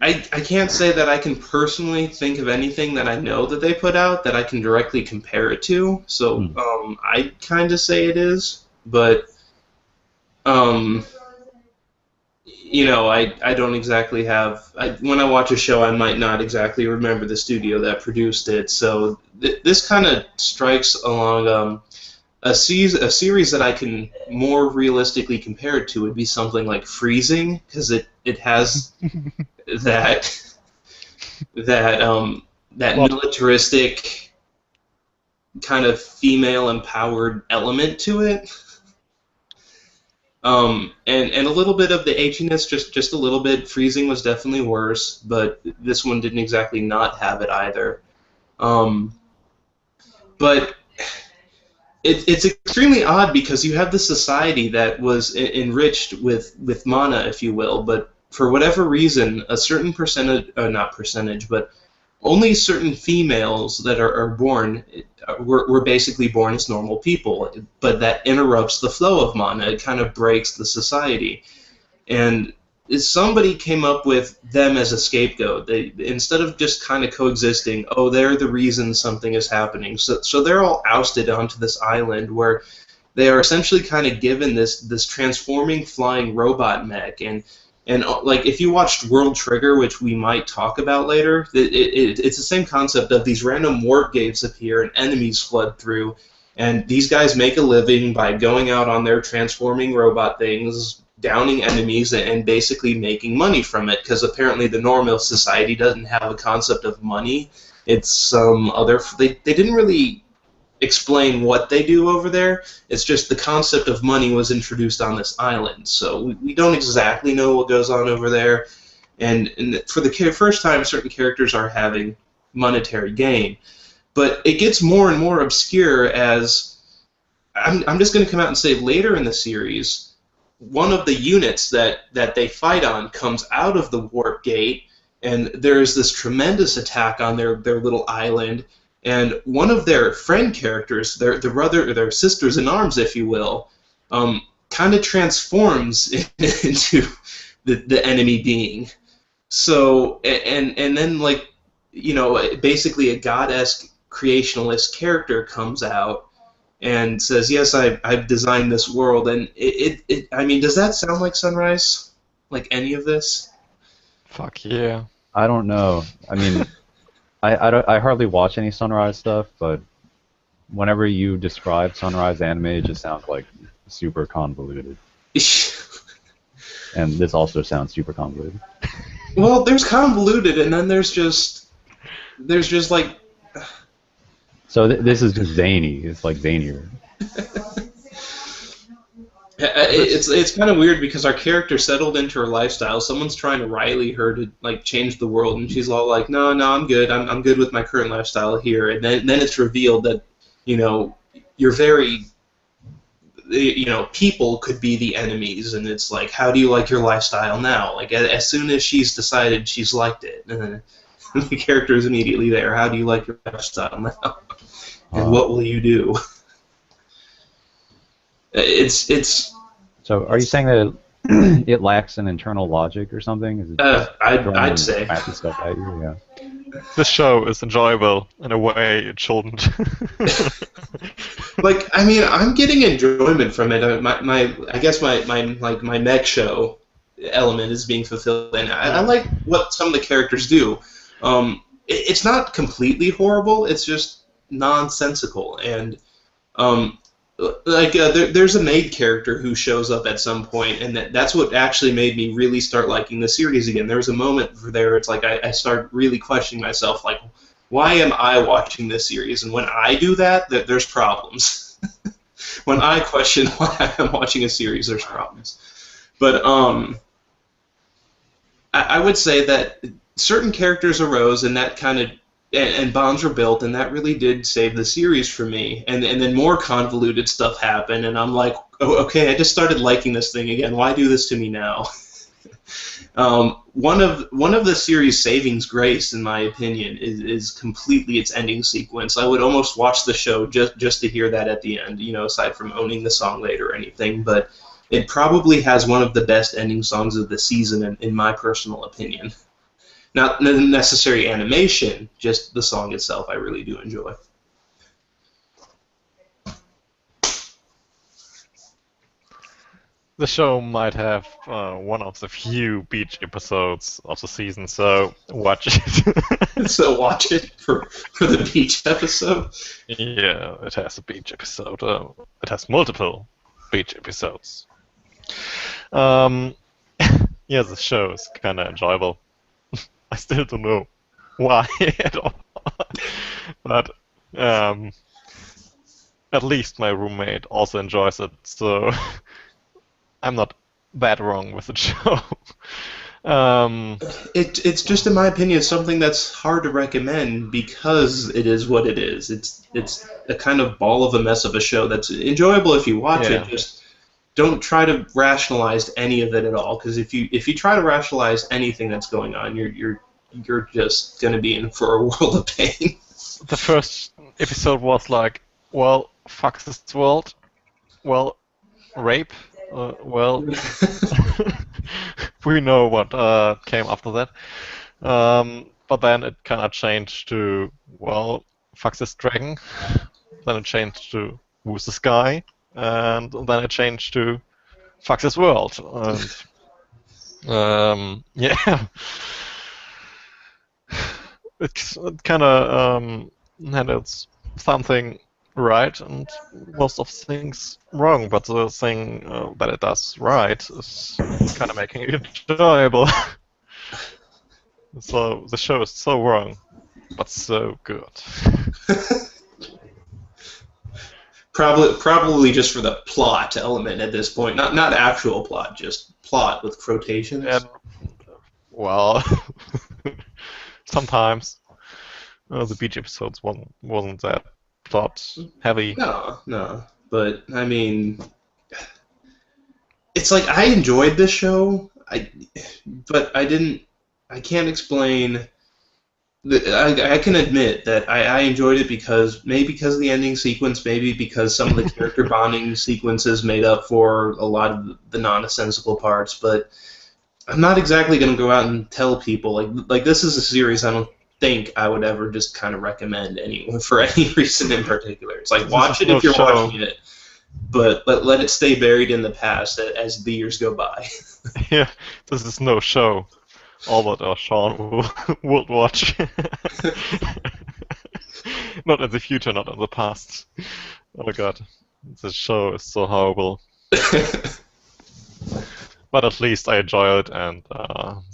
Speaker 4: I can't say that I can personally think of anything that I know that they put out that I can directly compare it to. So I kind of say it is, but you know, I don't exactly have. When I watch a show, I might not exactly remember the studio that produced it. So this kind of strikes along. A series that I can more realistically compare it to would be something like Freezing, because it has that militaristic kind of female empowered element to it, and a little bit of the edginess, just a little bit. Freezing was definitely worse, but this one didn't exactly not have it either. But it's extremely odd because you have this society that was enriched with mana, if you will, but for whatever reason, a certain but only certain females that are born were basically born as normal people, but that interrupts the flow of mana. It kind of breaks the society. And somebody came up with them as a scapegoat. They, instead of just kind of coexisting, oh, they're the reason something is happening. So they're all ousted onto this island where they are essentially kind of given this transforming flying robot mech. And like, if you watched World Trigger, which we might talk about later, it's the same concept of these random warp gates appear and enemies flood through. And these guys make a living by going out on their transforming robot things, downing enemies, and basically making money from it, because apparently the normal society doesn't have a concept of money. It's some other... They didn't really explain what they do over there. It's just the concept of money was introduced on this island, so we don't exactly know what goes on over there. And for the first time, certain characters are having monetary gain. But it gets more and more obscure as... I'm just going to come out and say later in the series, one of the units that they fight on comes out of the warp gate, and there is this tremendous attack on their little island, and one of their friend characters, their sisters in arms, if you will, kind of transforms into the enemy being. So, and then, like, you know, basically a god-esque creationalist character comes out and says, yes, I've designed this world, and I mean, does that sound like Sunrise? Like any of this?
Speaker 3: Fuck yeah.
Speaker 1: I don't know. I mean, I hardly watch any Sunrise stuff, but whenever you describe Sunrise anime, it just sounds like super convoluted. And this also sounds super convoluted.
Speaker 4: Well, there's convoluted, and then there's just like...
Speaker 1: So this is just zany. It's like zanier.
Speaker 4: It's kind of weird because our character settled into her lifestyle. Someone's trying to Riley her to like change the world, and she's all like, "No, I'm good. I'm good with my current lifestyle here." And then it's revealed that, you know, you're very, you know, people could be the enemies, and it's like, how do you like your lifestyle now? Like, as soon as she's decided she's liked it, and then the character is immediately there. How do you like your lifestyle now? And what will you do? It's.
Speaker 1: So, are you saying that it lacks an internal logic or something? Is it
Speaker 4: I'd say.
Speaker 1: Stuff at you? Yeah.
Speaker 3: This show is enjoyable in a way it shouldn't.
Speaker 4: Like, I mean, I'm getting enjoyment from it. I guess my mech show element is being fulfilled, and I like what some of the characters do. It's not completely horrible. It's just nonsensical, and there's a maid character who shows up at some point, and that's what actually made me really start liking the series again. There was a moment there, it's like I start really questioning myself, like, why am I watching this series? And when I do that, there's problems. When I question why I'm watching a series, there's problems. But I would say that certain characters arose, and that kind of and bonds were built, and that really did save the series for me. And then more convoluted stuff happened, and I'm like, oh, okay, I just started liking this thing again. Why do this to me now? One of the series' savings grace, in my opinion, is completely its ending sequence. I would almost watch the show just to hear that at the end, aside from owning the song later or anything. But it probably has one of the best ending songs of the season, in my personal opinion. Not the necessary animation, just the song itself I really do enjoy.
Speaker 3: The show might have one of the few beach episodes of the season, so watch it.
Speaker 4: So watch it for the beach episode?
Speaker 3: Yeah, it has a beach episode. It has multiple beach episodes. Yeah, the show is kind of enjoyable. I still don't know why at all. But at least my roommate also enjoys it, so I'm not that wrong with the show.
Speaker 4: It's just, in my opinion, something that's hard to recommend because it is what it is. It's a kind of ball of a mess of a show that's enjoyable if you watch it. Just don't try to rationalize any of it at all, because if you try to rationalize anything that's going on, you're just gonna be in for a world of pain.
Speaker 3: The first episode was like, well, fuck this world. Well, rape. Well, we know what came after that. But then it kind of changed to, well, fuck this dragon. Then it changed to, who's this guy? And then it changed to, fuck this world. And, yeah. It kind of handles something right and most of things wrong, but the thing that it does right is kind of making it enjoyable. So the show is so wrong, but so good.
Speaker 4: Probably just for the plot element at this point, not actual plot, just plot with quotations.
Speaker 3: And, well, sometimes the beach episodes wasn't that plot heavy.
Speaker 4: No, but I mean, it's like I enjoyed this show, but I can't explain. I can admit that I enjoyed it maybe because of the ending sequence, maybe because some of the character bonding sequences made up for a lot of the nonsensical parts. But I'm not exactly going to go out and tell people like this is a series I don't think I would ever just kind of recommend anyone for any reason in particular. It's like, watch it if you're watching it, but let it stay buried in the past as the years go by.
Speaker 3: Yeah, this is no show. Albert or Sean would watch. Not in the future, not in the past. Oh my god, this show is so horrible. But at least I enjoy it, and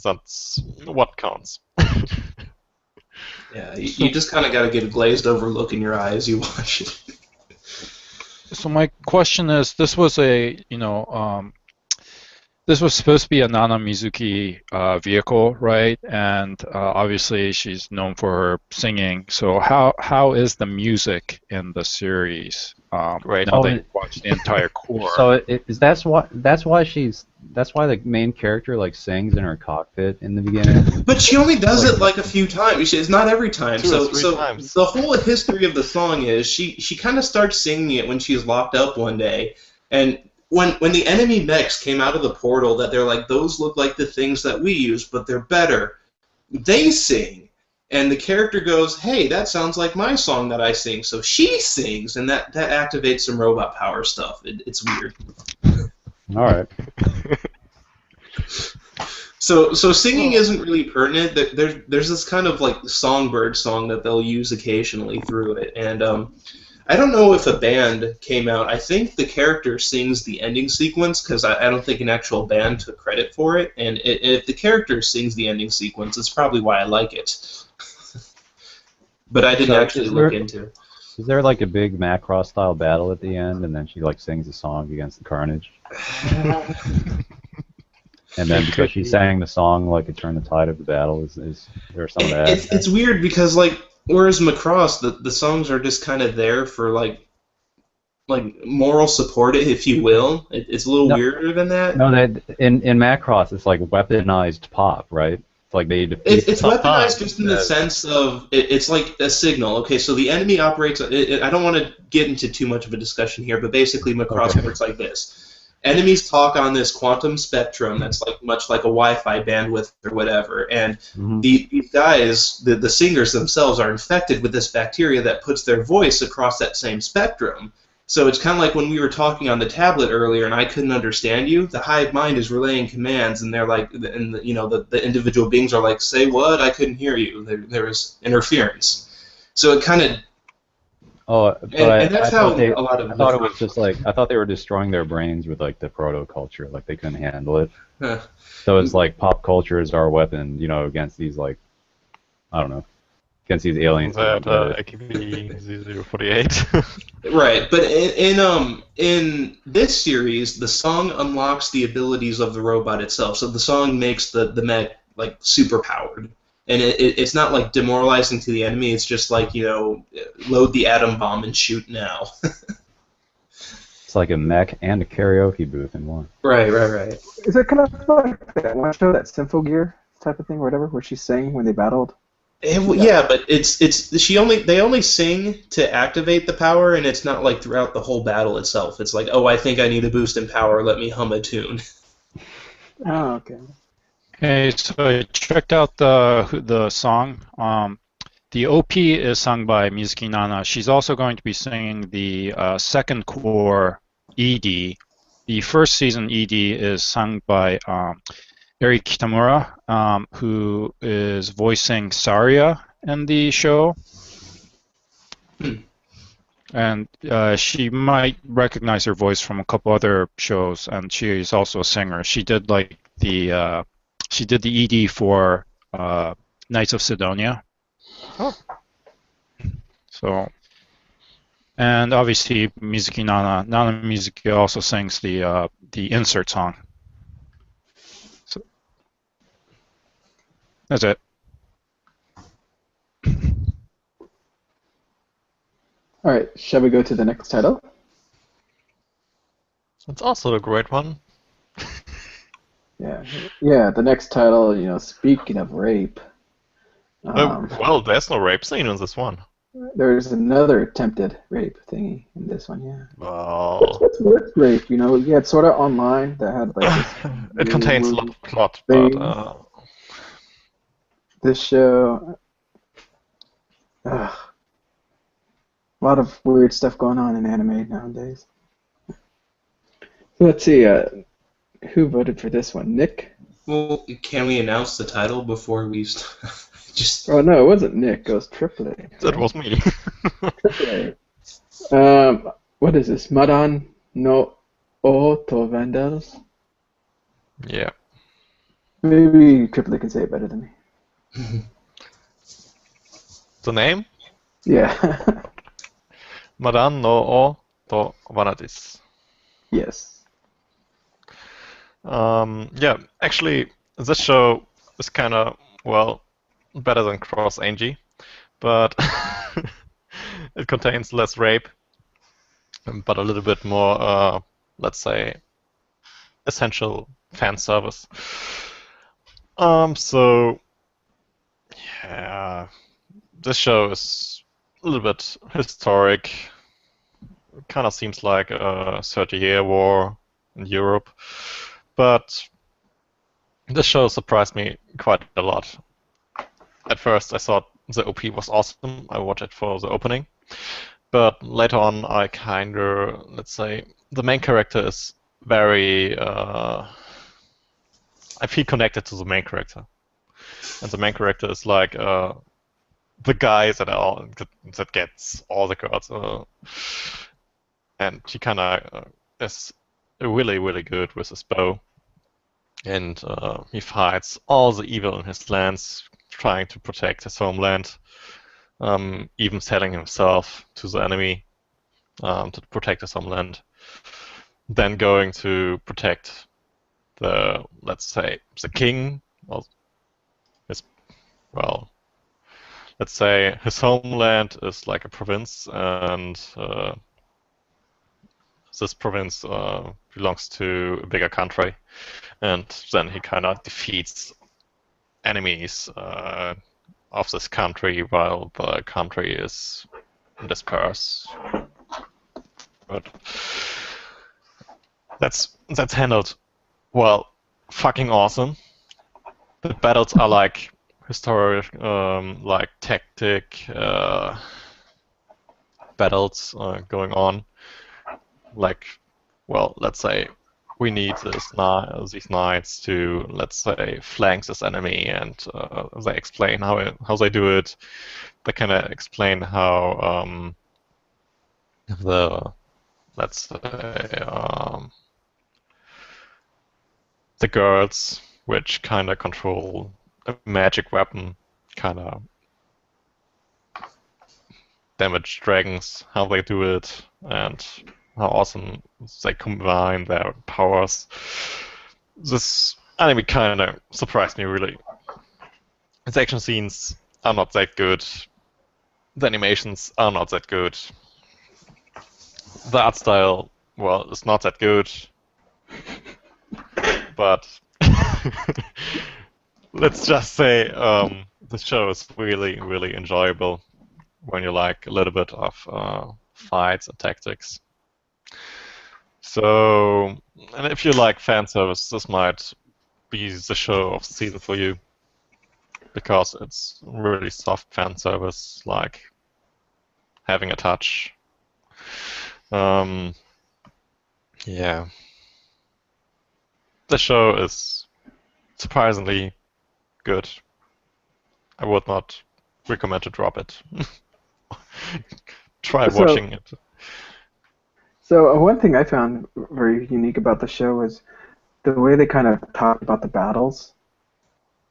Speaker 3: that's what counts.
Speaker 4: Yeah, you just kind of got to get a glazed over look in your eye as you watch it.
Speaker 5: So my question is, this was this was supposed to be a Nana Mizuki vehicle, right? And obviously she's known for her singing. So how is the music in the series? Right now they watched the entire core.
Speaker 1: So that's why the main character like sings in her cockpit in the beginning.
Speaker 4: But she only does it like a few times. It's not every time. So
Speaker 3: times.
Speaker 4: The whole history of the song is she kind of starts singing it when she's locked up one day, and when the enemy mechs came out of the portal, that they're like, those look like the things that we use, but they're better. They sing. And the character goes, hey, that sounds like my song that I sing. So she sings, and that activates some robot power stuff. It's weird.
Speaker 1: All right.
Speaker 4: So singing isn't really pertinent. There's this kind of like songbird song that they'll use occasionally through it. And I don't know if a band came out. I think the character sings the ending sequence, because I don't think an actual band took credit for it. And if the character sings the ending sequence, it's probably why I like it. But I didn't actually look into it.
Speaker 1: Is there like a big Macross style battle at the end, and then she like sings a song against the Carnage? And then because she sang the song, like it turned the tide of the battle. Is there some of that?
Speaker 4: It's weird because like whereas Macross, the songs are just kind of there for like like moral support, if you will. It's a little
Speaker 1: No.
Speaker 4: weirder than that.
Speaker 1: No, that in Macross it's like weaponized pop, right? It's like they defeat.
Speaker 4: It's weaponized just in the sense of it's like a signal. Okay, so the enemy operates. I don't want to get into too much of a discussion here, but basically Macross works like this. Enemies talk on this quantum spectrum that's like much like a Wi-Fi bandwidth or whatever, and these guys, the singers themselves, are infected with this bacteria that puts their voice across that same spectrum. So it's kind of like when we were talking on the tablet earlier, and I couldn't understand you. The hive mind is relaying commands, and they're like, and the individual beings are like, "Say what? I couldn't hear you." There was interference. So it kind of.
Speaker 1: Oh, but
Speaker 4: and that's how
Speaker 1: a
Speaker 4: lot of.
Speaker 1: I thought it was just like I thought they were destroying their brains with like the proto culture, like they couldn't handle it.
Speaker 4: Huh.
Speaker 1: So it's like pop culture is our weapon, against these like, I don't know, against these aliens.
Speaker 3: That AKB 048.
Speaker 4: Right, but in this series, the song unlocks the abilities of the robot itself. So the song makes the mech like super powered, and it's not like demoralizing to the enemy. It's just like load the atom bomb and shoot now.
Speaker 1: It's like a mech and a karaoke booth in one.
Speaker 4: Right.
Speaker 2: Is it kind of like that one show, that Symphogear type of thing, or whatever, where she sang when they battled?
Speaker 4: Yeah, but they only sing to activate the power, and it's not like throughout the whole battle itself. It's like, oh, I think I need a boost in power. Let me hum a tune.
Speaker 2: Oh, okay.
Speaker 5: Okay, so I checked out the song. The OP is sung by Mizuki Nana. She's also going to be singing the second core ED. The first season ED is sung by Eri Kitamura, who is voicing Saria in the show. And she might recognize her voice from a couple other shows, and she is also a singer. She did the ED for Knights of Sidonia.
Speaker 3: Oh.
Speaker 5: So, and obviously Mizuki Nana Mizuki also sings the insert song. So that's it.
Speaker 2: All right, shall we go to the next title?
Speaker 3: It's also a great one.
Speaker 2: Yeah. The next title. Speaking of rape.
Speaker 3: Well, there's no rape scene in this one.
Speaker 2: There's another attempted rape thingy in this one, yeah.
Speaker 3: Oh.
Speaker 2: What's rape? You had sort of online that had like this
Speaker 3: It contains a lot of plot,
Speaker 2: thing.
Speaker 3: but
Speaker 2: This show, a lot of weird stuff going on in anime nowadays. So let's see, who voted for this one? Nick?
Speaker 4: Well, can we announce the title before we start?
Speaker 2: Oh no, it wasn't Nick. It was Trippley.
Speaker 3: that was me.
Speaker 2: Trippley. What is this? Madan no Oto Vandals?
Speaker 3: Yeah.
Speaker 2: Maybe Trippley can say it better than me.
Speaker 3: The name?
Speaker 2: Yeah.
Speaker 3: Madan no o to Vanadis.
Speaker 2: Yes.
Speaker 3: Yeah, actually, this show is kind of, better than Cross Ange, but it contains less rape, but a little bit more, let's say, essential fan service. So, yeah, this show is a little bit historic. It kind of seems like a 30-year war in Europe, but this show surprised me quite a lot. At first, I thought the OP was awesome. I watched it for the opening. But later on, I let's say, the main character is very... I feel connected to the main character. And the main character is like the guy that gets all the girls. And he kind of is really, really good with his bow. And he fights all the evil in his lands, trying to protect his homeland, even selling himself to the enemy to protect his homeland, then going to protect let's say, the king, let's say his homeland is like a province, and this province belongs to a bigger country, and then he kind of defeats enemies of this country while the country is dispersed. But that's handled well, fucking awesome. The battles are like historic, like tactic battles going on. Like, well, let's say we need these knights to, let's say, flank this enemy, and they explain how they do it. They kind of explain how let's say the girls, which kind of control a magic weapon, kind of damage dragons, how they do it, and how awesome they combine their powers. This anime kind of surprised me, really. Its action scenes are not that good. The animations are not that good. The art style, well, is not that good. But let's just say the show is really, really enjoyable when you like a little bit of fights and tactics. So, and if you like fan service, this might be the show of the season for you, because it's really soft fan service, like having a touch. Yeah. The show is surprisingly good. I would not recommend to drop it. Try watching it.
Speaker 2: So one thing I found very unique about the show was the way they kind of talk about the battles.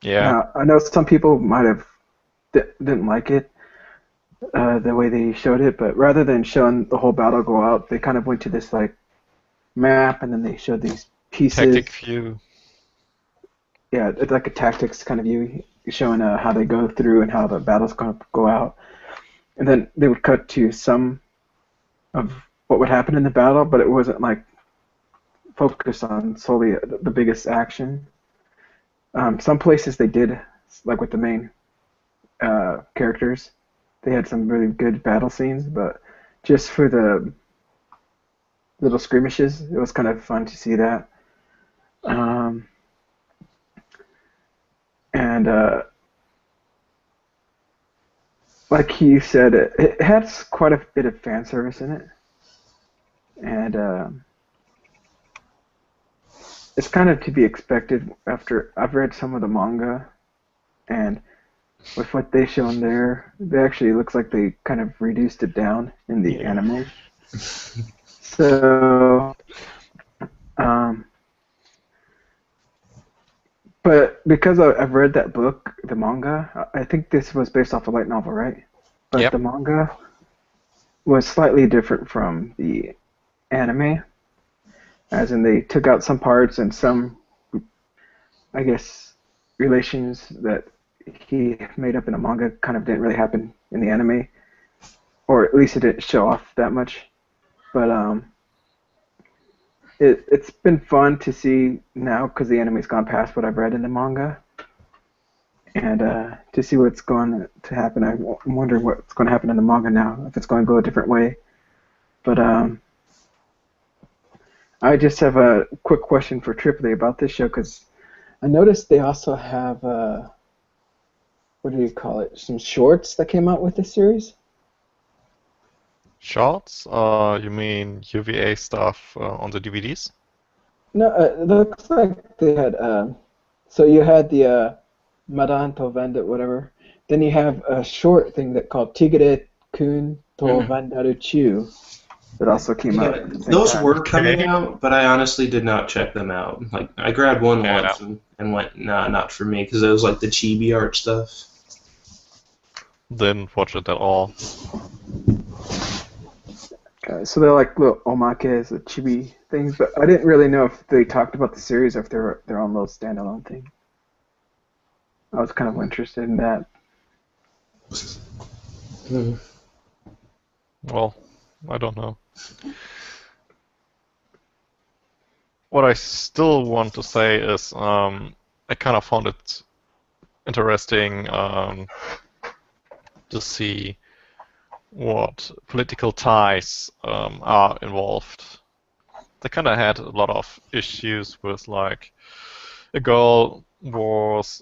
Speaker 3: Yeah.
Speaker 2: I know some people might have didn't like it, the way they showed it, but rather than showing the whole battle go out, they kind of went to this like map, and then they showed these pieces.
Speaker 3: Tactic view.
Speaker 2: Yeah, it's like a tactics kind of view, showing how they go through and how the battle's going to go out. And then they would cut to some of what would happen in the battle, but it wasn't like focused on solely the biggest action. Some places they did, like with the main characters, they had some really good battle scenes, but just for the little skirmishes, it was kind of fun to see that. And like you said, it has quite a bit of fan service in it, and it's kind of to be expected after I've read some of the manga, and with what they shown there, it actually looks like they kind of reduced it down in the anime. So, but because I've read that book, the manga, I think this was based off a light novel, right? But
Speaker 3: Yep.
Speaker 2: the manga was slightly different from the anime, as in they took out some parts and some, I guess, relations that he made up in the manga kind of didn't really happen in the anime, or at least it didn't show off that much. But it's been fun to see now because the anime's gone past what I've read in the manga, and to see what's going to happen. I'm wondering what's going to happen in the manga now, if it's going to go a different way. But I just have a quick question for Trippley about this show, because I noticed they also have, what do you call it, some shorts that came out with this series?
Speaker 3: Shorts? You mean UVA stuff on the DVDs?
Speaker 2: No, it looks like they had, so you had the Madan to Vanda, whatever. Then you have a short thing that called Tigre Kun to Vandaru Chu that also came out. At the same
Speaker 4: Those
Speaker 2: time.
Speaker 4: were coming out, but I honestly did not check them out. Like, I grabbed one once and went, nah, not for me, because it was like the chibi art stuff.
Speaker 3: Didn't watch it at all.
Speaker 2: So they're like little omakes, the chibi things, but I didn't really know if they talked about the series or if they were their own little standalone thing. I was kind of interested in that.
Speaker 3: Well, I don't know. what I still want to say is I kind of found it interesting to see what political ties are involved. They kind of had a lot of issues with, like, a girl was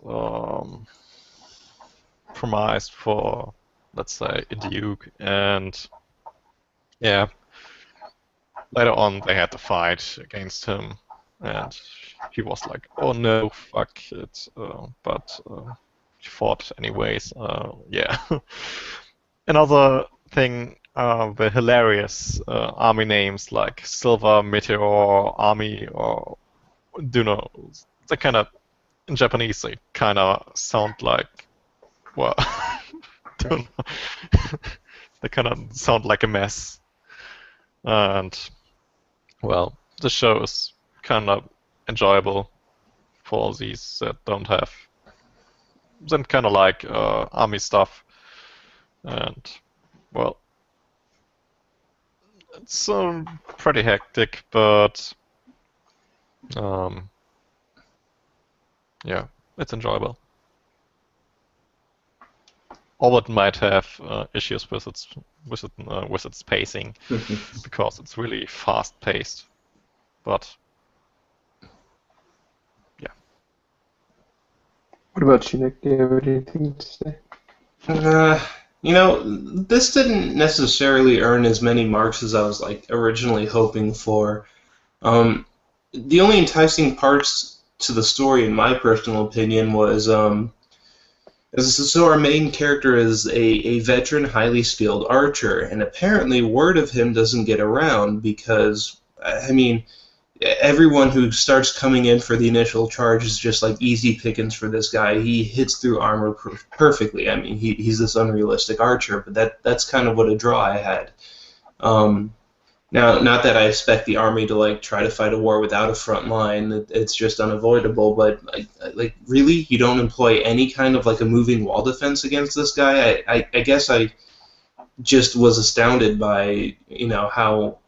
Speaker 3: promised for, let's say, a duke, and yeah, later on they had to fight against him, and he was like, "Oh no, fuck it," but he fought anyways. Yeah. Another thing, the hilarious army names like Silver Meteor Army or Duno. They kind of, in Japanese, they kind of sound like, well, don't know. They kind of sound like a mess. And, well, the show is kind of enjoyable for all these that don't have. Then kind of like army stuff. And, well, it's pretty hectic, but yeah, it's enjoyable. Although it might have issues with its pacing because it's really fast-paced. But yeah.
Speaker 2: What about Shingeki? Do you have anything to say?
Speaker 4: This didn't necessarily earn as many marks as I was originally hoping for. The only enticing parts to the story, in my personal opinion, was so our main character is a veteran, highly skilled archer, and apparently word of him doesn't get around because, I mean, everyone who starts coming in for the initial charge is just like easy pickings for this guy. He hits through armor perfectly. I mean, he's this unrealistic archer, but that's kind of what a draw I had. Now, not that I expect the army to try to fight a war without a front line. It's just unavoidable. But really, you don't employ any kind of a moving wall defense against this guy. I guess I just was astounded by how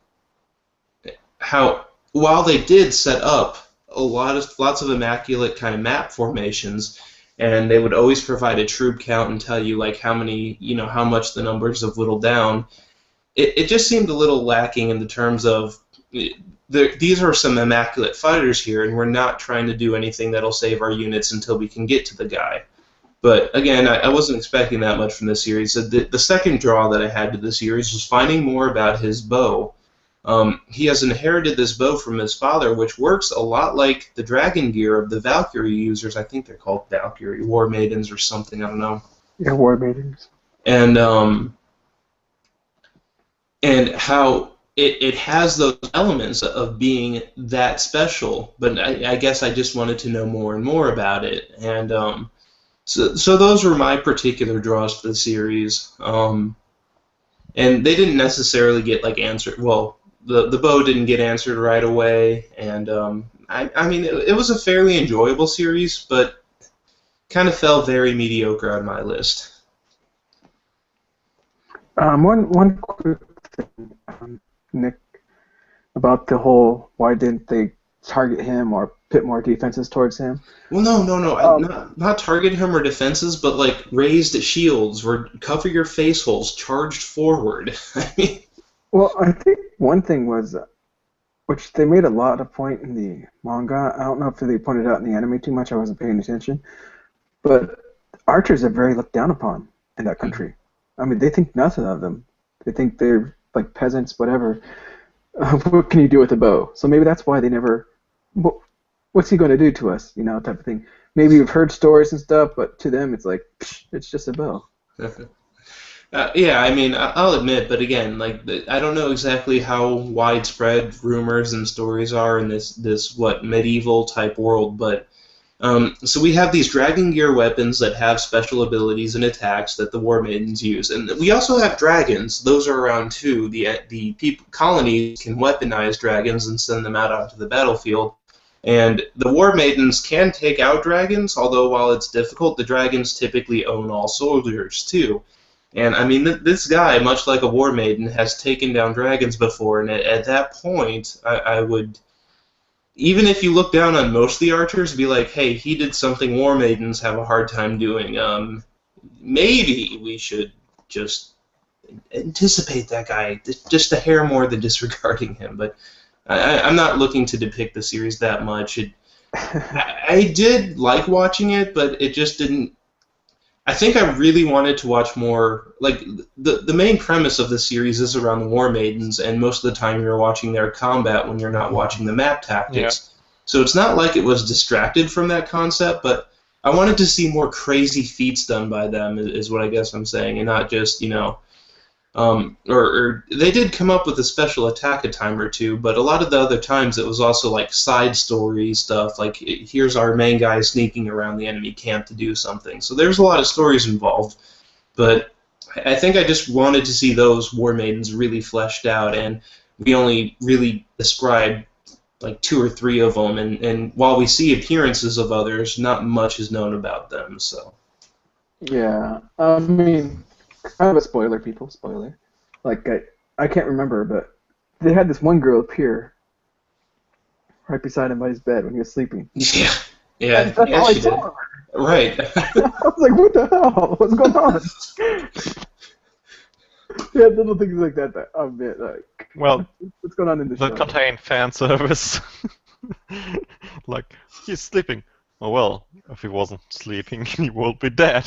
Speaker 4: while they did set up lots of immaculate kind of map formations, and they would always provide a troop count and tell you how many how much the numbers have whittled down. It just seemed a little lacking in the terms of these are some immaculate fighters here, and we're not trying to do anything that'll save our units until we can get to the guy. But again, I wasn't expecting that much from this series. So the second draw that I had to the series was finding more about his bow. He has inherited this bow from his father, which works a lot like the dragon gear of the Valkyrie users. I think they're called Valkyrie War Maidens or something. I don't know.
Speaker 2: Yeah, War Maidens.
Speaker 4: And how it has those elements of being that special, but I guess I just wanted to know more and more about it, and so those were my particular draws for the series, and they didn't necessarily get answered. Well, the bow didn't get answered right away, and I mean it was a fairly enjoyable series, but kind of fell very mediocre on my list.
Speaker 2: One quick thing, Nick, about the whole why didn't they target him or pit more defenses towards him?
Speaker 4: Well, no. Not target him or defenses, but raised shields or cover your face holes, charged forward. I mean,
Speaker 2: well, I think one thing was, which they made a lot of point in the manga. I don't know if they pointed out in the anime too much. I wasn't paying attention, but archers are very looked down upon in that country. I mean, they think nothing of them. They think they're like peasants, whatever. What can you do with a bow? So maybe that's why they never. What's he going to do to us? Type of thing. Maybe you've heard stories and stuff, but to them it's like, it's just a bow.
Speaker 4: Yeah, I mean, I'll admit, but again, I don't know exactly how widespread rumors and stories are in this medieval type world, but. So we have these dragon gear weapons that have special abilities and attacks that the War Maidens use, and we also have dragons. Those are around too. The colonies can weaponize dragons and send them out onto the battlefield, and the War Maidens can take out dragons. Although while it's difficult, the dragons typically own all soldiers too. And I mean, this guy, much like a War Maiden, has taken down dragons before, and at that point, I would. even if you look down on most of the archers, be like, hey, he did something War Maidens have a hard time doing. Maybe we should just anticipate that guy just a hair more than disregarding him. But I'm not looking to depict the series that much. I did like watching it, but it just didn't. I think I really wanted to watch more. Like the main premise of the series is around the War Maidens, and most of the time you're watching their combat when you're not watching the map tactics. Yeah. So it's not like it was distracted from that concept, but I wanted to see more crazy feats done by them. Is what I guess I'm saying, and not just or they did come up with a special attack a time or two, but a lot of the other times it was also like side story stuff, like here's our main guy sneaking around the enemy camp to do something. So there's a lot of stories involved, but I think I just wanted to see those War Maidens really fleshed out, and we only really described like 2 or 3 of them, and while we see appearances of others, not much is known about them. So
Speaker 2: yeah, I mean, kind of a spoiler, people. Spoiler. Like, I can't remember, but they had this one girl appear right beside him by his bed when he was sleeping.
Speaker 4: Yeah.
Speaker 2: That's all I saw.
Speaker 4: Right.
Speaker 2: I was like, what the hell? What's going on? Yeah, little things like that I'm a bit like,
Speaker 3: well,
Speaker 2: what's going on in this show?
Speaker 3: That contain fan service. Like, he's sleeping. Oh well, if he wasn't sleeping, he would be dead.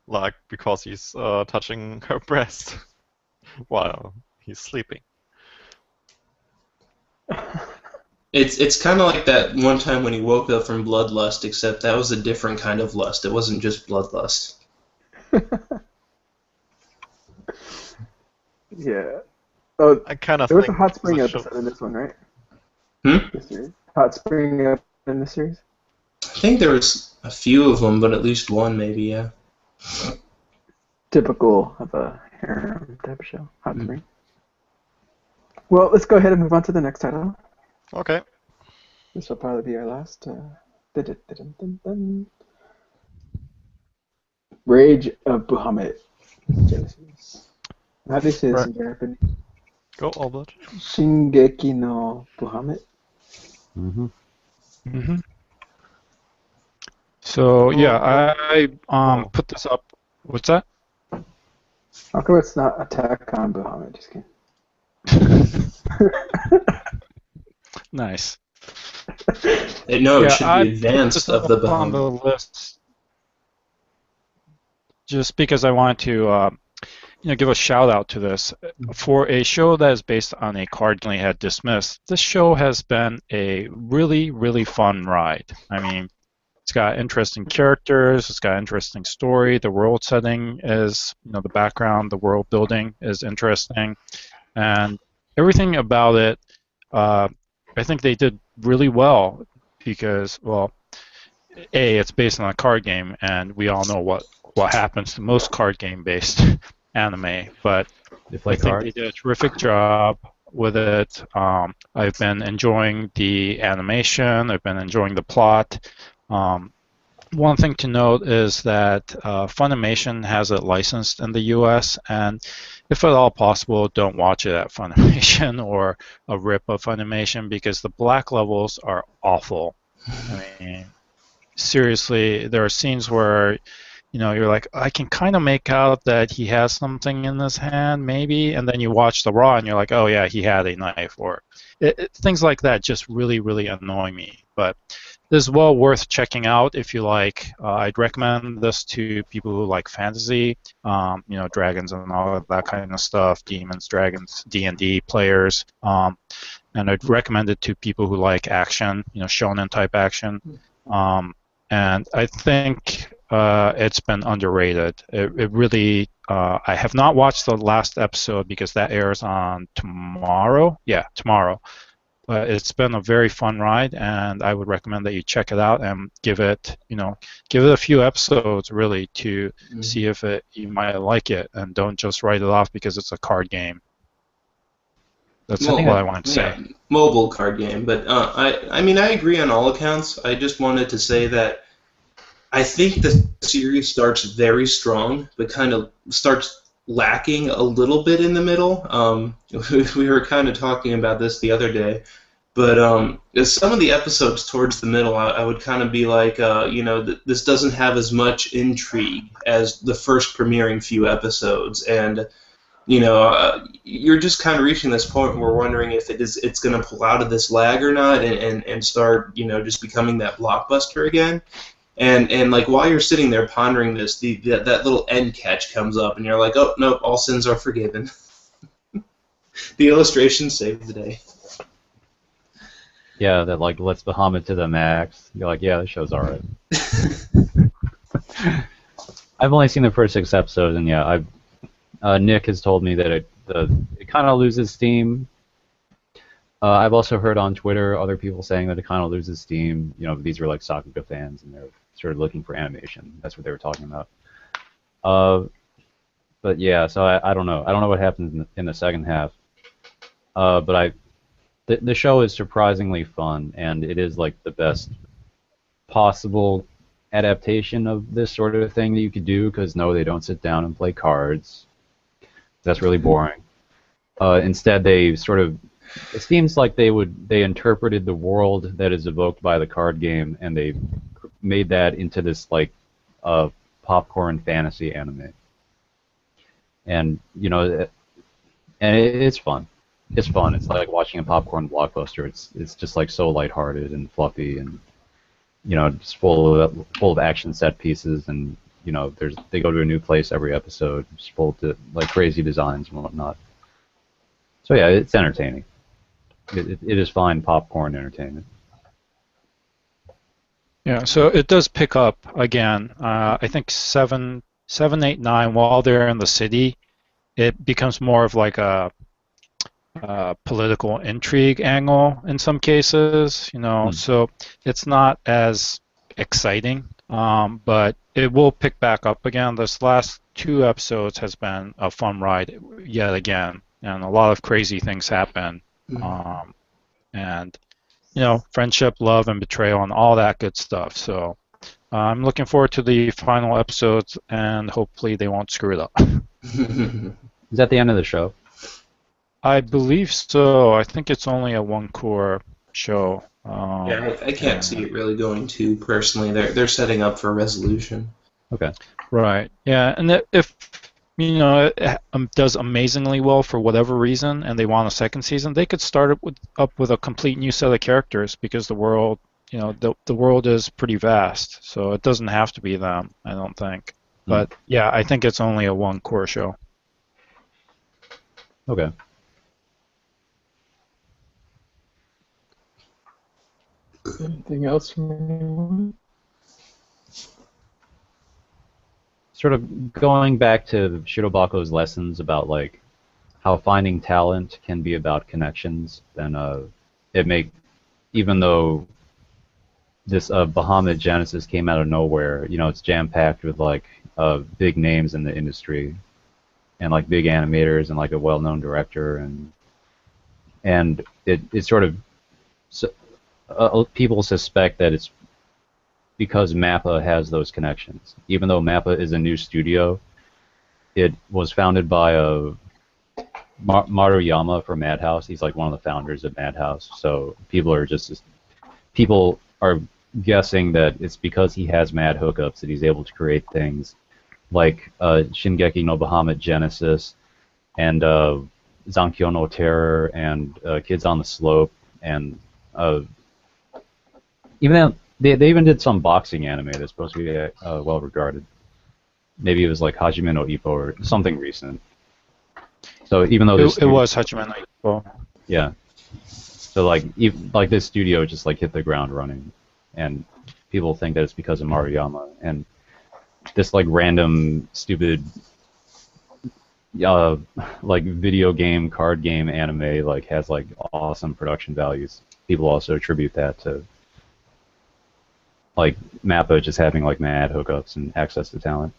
Speaker 3: Like, because he's touching her breast while he's sleeping.
Speaker 4: It's kind of like that one time when he woke up from bloodlust, except that was a different kind of lust. It wasn't just bloodlust.
Speaker 2: Yeah. Oh,
Speaker 3: I kind of
Speaker 2: there was
Speaker 3: think
Speaker 2: a hot spring
Speaker 3: this
Speaker 2: episode in this one, right?
Speaker 4: Hmm?
Speaker 2: This series. Hot spring episode in this series?
Speaker 4: I think there was a few of them, but at least one maybe, yeah.
Speaker 2: Typical of a harem type of show. Hot spring. Well, let's go ahead and move on to the next title.
Speaker 3: Okay.
Speaker 2: This will probably be our last. Rage of Bahamut. How do you say this in Japanese?
Speaker 3: Go, Albert.
Speaker 2: Shingeki no Bahamut.
Speaker 5: So yeah, I put this up. What's that?
Speaker 2: How come it's not Attack on Bahamut? Just kidding.
Speaker 5: Nice.
Speaker 4: No, it should be Advanced of the Bahamut.
Speaker 5: On the list, just because I wanted to, give a shout out to this for a show that is based on a card game had dismissed. This show has been a really, really fun ride. I mean, it's got interesting characters. It's got an interesting story. The world setting is, the background, the world building is interesting, and everything about it. I think they did really well because, well, A, it's based on a card game, and we all know what happens to most card game-based anime. But I think they did a terrific job with it. I've been enjoying the animation. I've been enjoying the plot. One thing to note is that Funimation has it licensed in the U.S., and if at all possible, don't watch it at Funimation or a rip of Funimation because the black levels are awful. I mean, seriously, there are scenes where, you're like, I can kind of make out that he has something in his hand, maybe, and then you watch the raw and you're like, oh yeah, he had a knife, or things like that just really, really annoy me. But this is well worth checking out if you like. I'd recommend this to people who like fantasy, dragons and all of that kind of stuff, demons, dragons, D&D players. And I'd recommend it to people who like action, shonen type action. And I think it's been underrated. It really. I have not watched the last episode because that airs on tomorrow. Yeah, tomorrow. It's been a very fun ride, and I would recommend that you check it out and give it a few episodes really to see if you might like it, and don't just write it off because it's a card game. That's what I wanted to say.
Speaker 4: Mobile card game, but I mean I agree on all accounts. I just wanted to say that I think the series starts very strong, but kind of starts lacking a little bit in the middle. We were kind of talking about this the other day. But some of the episodes towards the middle, I would kind of be like, this doesn't have as much intrigue as the first premiering few episodes, and you're just kind of reaching this point where we're wondering if it's going to pull out of this lag or not, and start just becoming that blockbuster again. And like while you're sitting there pondering this, that little end catch comes up, and you're like, oh no, all sins are forgiven. The illustration saved the day.
Speaker 1: Yeah, that like lets Bahamut to the max. You're like, yeah, this show's alright. I've only seen the first 6 episodes, and yeah, Nick has told me that it kind of loses steam. I've also heard on Twitter other people saying that it kind of loses steam. These were like Sakuga fans, and they're sort of looking for animation. That's what they were talking about. But yeah, so I don't know. I don't know what happens in the second half. But the show is surprisingly fun, and it is like the best possible adaptation of this sort of thing that you could do, because no, they don't sit down and play cards. That's really boring. Instead, they sort of, it seems like they interpreted the world that is evoked by the card game, and they made that into this like popcorn fantasy anime. And it's fun. It's fun. It's like watching a popcorn blockbuster. It's just like so lighthearted and fluffy, and just full of action set pieces, and they go to a new place every episode, just full of like crazy designs and whatnot. So yeah, it's entertaining. It is fine popcorn entertainment.
Speaker 5: Yeah, so it does pick up again. I think 7, 8, 9. While they're in the city, it becomes more of like a political intrigue angle in some cases. So it's not as exciting, but it will pick back up again. This last 2 episodes has been a fun ride yet again, and a lot of crazy things happen. And friendship, love, and betrayal, and all that good stuff. So I'm looking forward to the final episodes, and hopefully they won't screw it up.
Speaker 1: Is that the end of the show?
Speaker 5: I believe so. I think it's only a 1-core show.
Speaker 4: Yeah, I can't see it really going to, personally. They're setting up for a resolution.
Speaker 1: Okay.
Speaker 5: Right. Yeah, and if it does amazingly well for whatever reason, and they want a second season, they could start up with a complete new set of characters, because the world, the world is pretty vast, so it doesn't have to be them, I don't think. But yeah, I think it's only a 1-core show.
Speaker 1: Okay.
Speaker 2: Anything else from anyone?
Speaker 1: Sort of going back to Shirobako's lessons about like how finding talent can be about connections, then even though this Bahamut Genesis came out of nowhere, it's jam-packed with like big names in the industry, and like big animators, and like a well-known director, and it sort of people suspect that it's because MAPPA has those connections. Even though MAPPA is a new studio, it was founded by Maruyama from Madhouse. He's like one of the founders of Madhouse. So people are guessing that it's because he has mad hookups that he's able to create things like Shingeki no Bahamut Genesis, and Zankyo no Terror, and Kids on the Slope, and even they even did some boxing anime that's supposed to be well regarded. Maybe it was like Hajime no Ippo or something recent. So even though
Speaker 5: it was Hajime no Ippo.
Speaker 1: Yeah. So like this studio just like hit the ground running, and people think that it's because of Maruyama, and this like random stupid like video game card game anime like has like awesome production values. People also attribute that to like MAPPA just having like mad hookups and access to talent.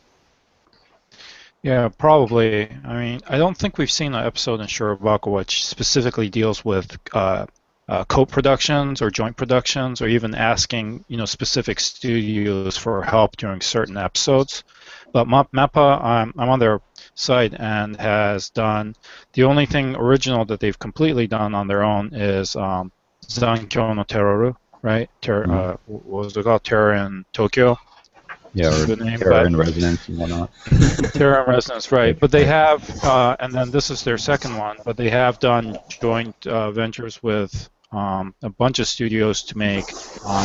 Speaker 5: Yeah, probably. I mean, I don't think we've seen an episode in Shirobako which specifically deals with co-productions or joint productions, or even asking specific studios for help during certain episodes. But MAPPA, I'm on their site, and has done the only thing original that they've completely done on their own is Zankyo no Terroru, right? What was it called? Terror in Tokyo.
Speaker 1: Yeah, or
Speaker 5: The name,
Speaker 1: Terror in Resonance and whatnot.
Speaker 5: Terror in Resonance, right? But they have, and then this is their second one. But they have done joint ventures with a bunch of studios to make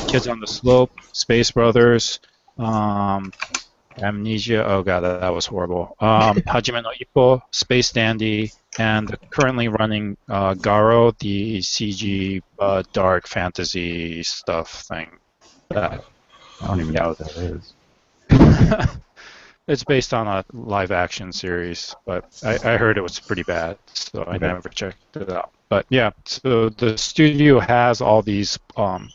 Speaker 5: Kids on the Slope, Space Brothers, Amnesia. Oh god, that was horrible. Hajime no Ippo, Space Dandy, and currently running Garo, the CG dark fantasy stuff thing.
Speaker 1: I don't even know what that is.
Speaker 5: It's based on a live action series, but I heard it was pretty bad, so I never checked it out. But yeah, so the studio has all these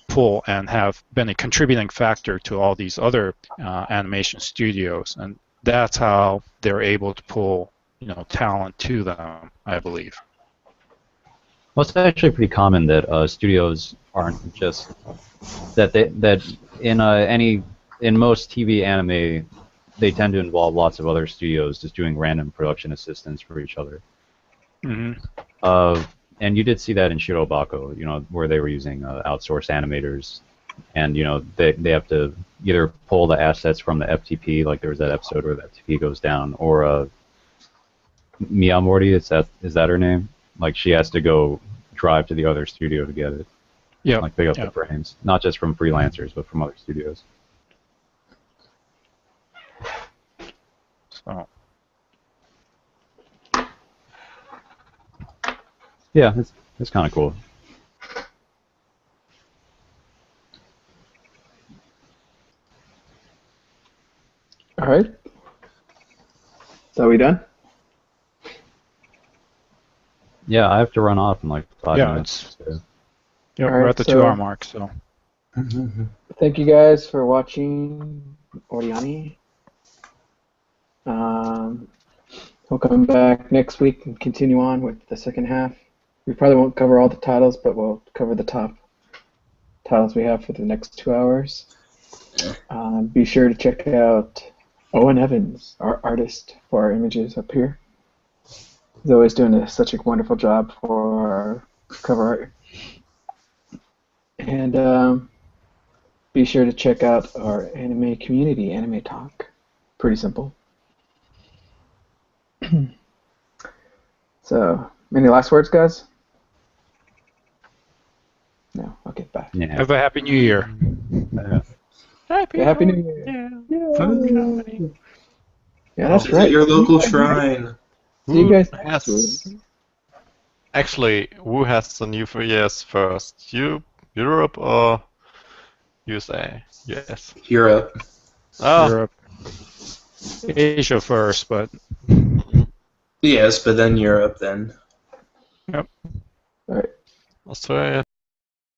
Speaker 5: pull and have been a contributing factor to all these other animation studios, and that's how they're able to pull talent to them, I believe.
Speaker 1: Well, it's actually pretty common that studios aren't just that in most TV anime, they tend to involve lots of other studios just doing random production assistance for each other.
Speaker 5: Mm-hmm.
Speaker 1: And you did see that in Shirobako, where they were using outsourced animators, and they have to either pull the assets from the FTP, like there was that episode where the FTP goes down, or Miyamori, is that her name? Like she has to go drive to the other studio to get it.
Speaker 5: Yeah.
Speaker 1: Like pick up the frames, not just from freelancers, but from other studios.
Speaker 5: So.
Speaker 1: Yeah, it's kind of cool.
Speaker 2: All right. So we done?
Speaker 1: Yeah, I have to run off in like 5 minutes.
Speaker 5: Yeah,
Speaker 2: All
Speaker 5: we're
Speaker 2: right,
Speaker 5: at the
Speaker 2: so-
Speaker 5: 2-hour mark, so.
Speaker 2: Thank you guys for watching OreAni. We'll come back next week and continue on with the second half. We probably won't cover all the titles, but we'll cover the top titles we have for the next 2 hours. Be sure to check out Owen Evans, our artist for our images up here. He's always doing such a wonderful job for our cover art. And be sure to check out our anime community, Anime Talk. Pretty simple. So, any last words, guys? No? Okay, bye.
Speaker 1: Yeah.
Speaker 5: Have a Happy New Year.
Speaker 2: Happy New Year. Yay. Yeah, that's
Speaker 4: Visit
Speaker 2: right.
Speaker 4: your local shrine.
Speaker 2: See you guys next
Speaker 3: Yes.
Speaker 2: week.
Speaker 3: Actually, who has the New Year's first? Europe or USA? Yes.
Speaker 4: Europe.
Speaker 3: Oh,
Speaker 5: Europe. Asia first, but
Speaker 4: Yes, but then Europe then.
Speaker 2: All right.
Speaker 3: Australia.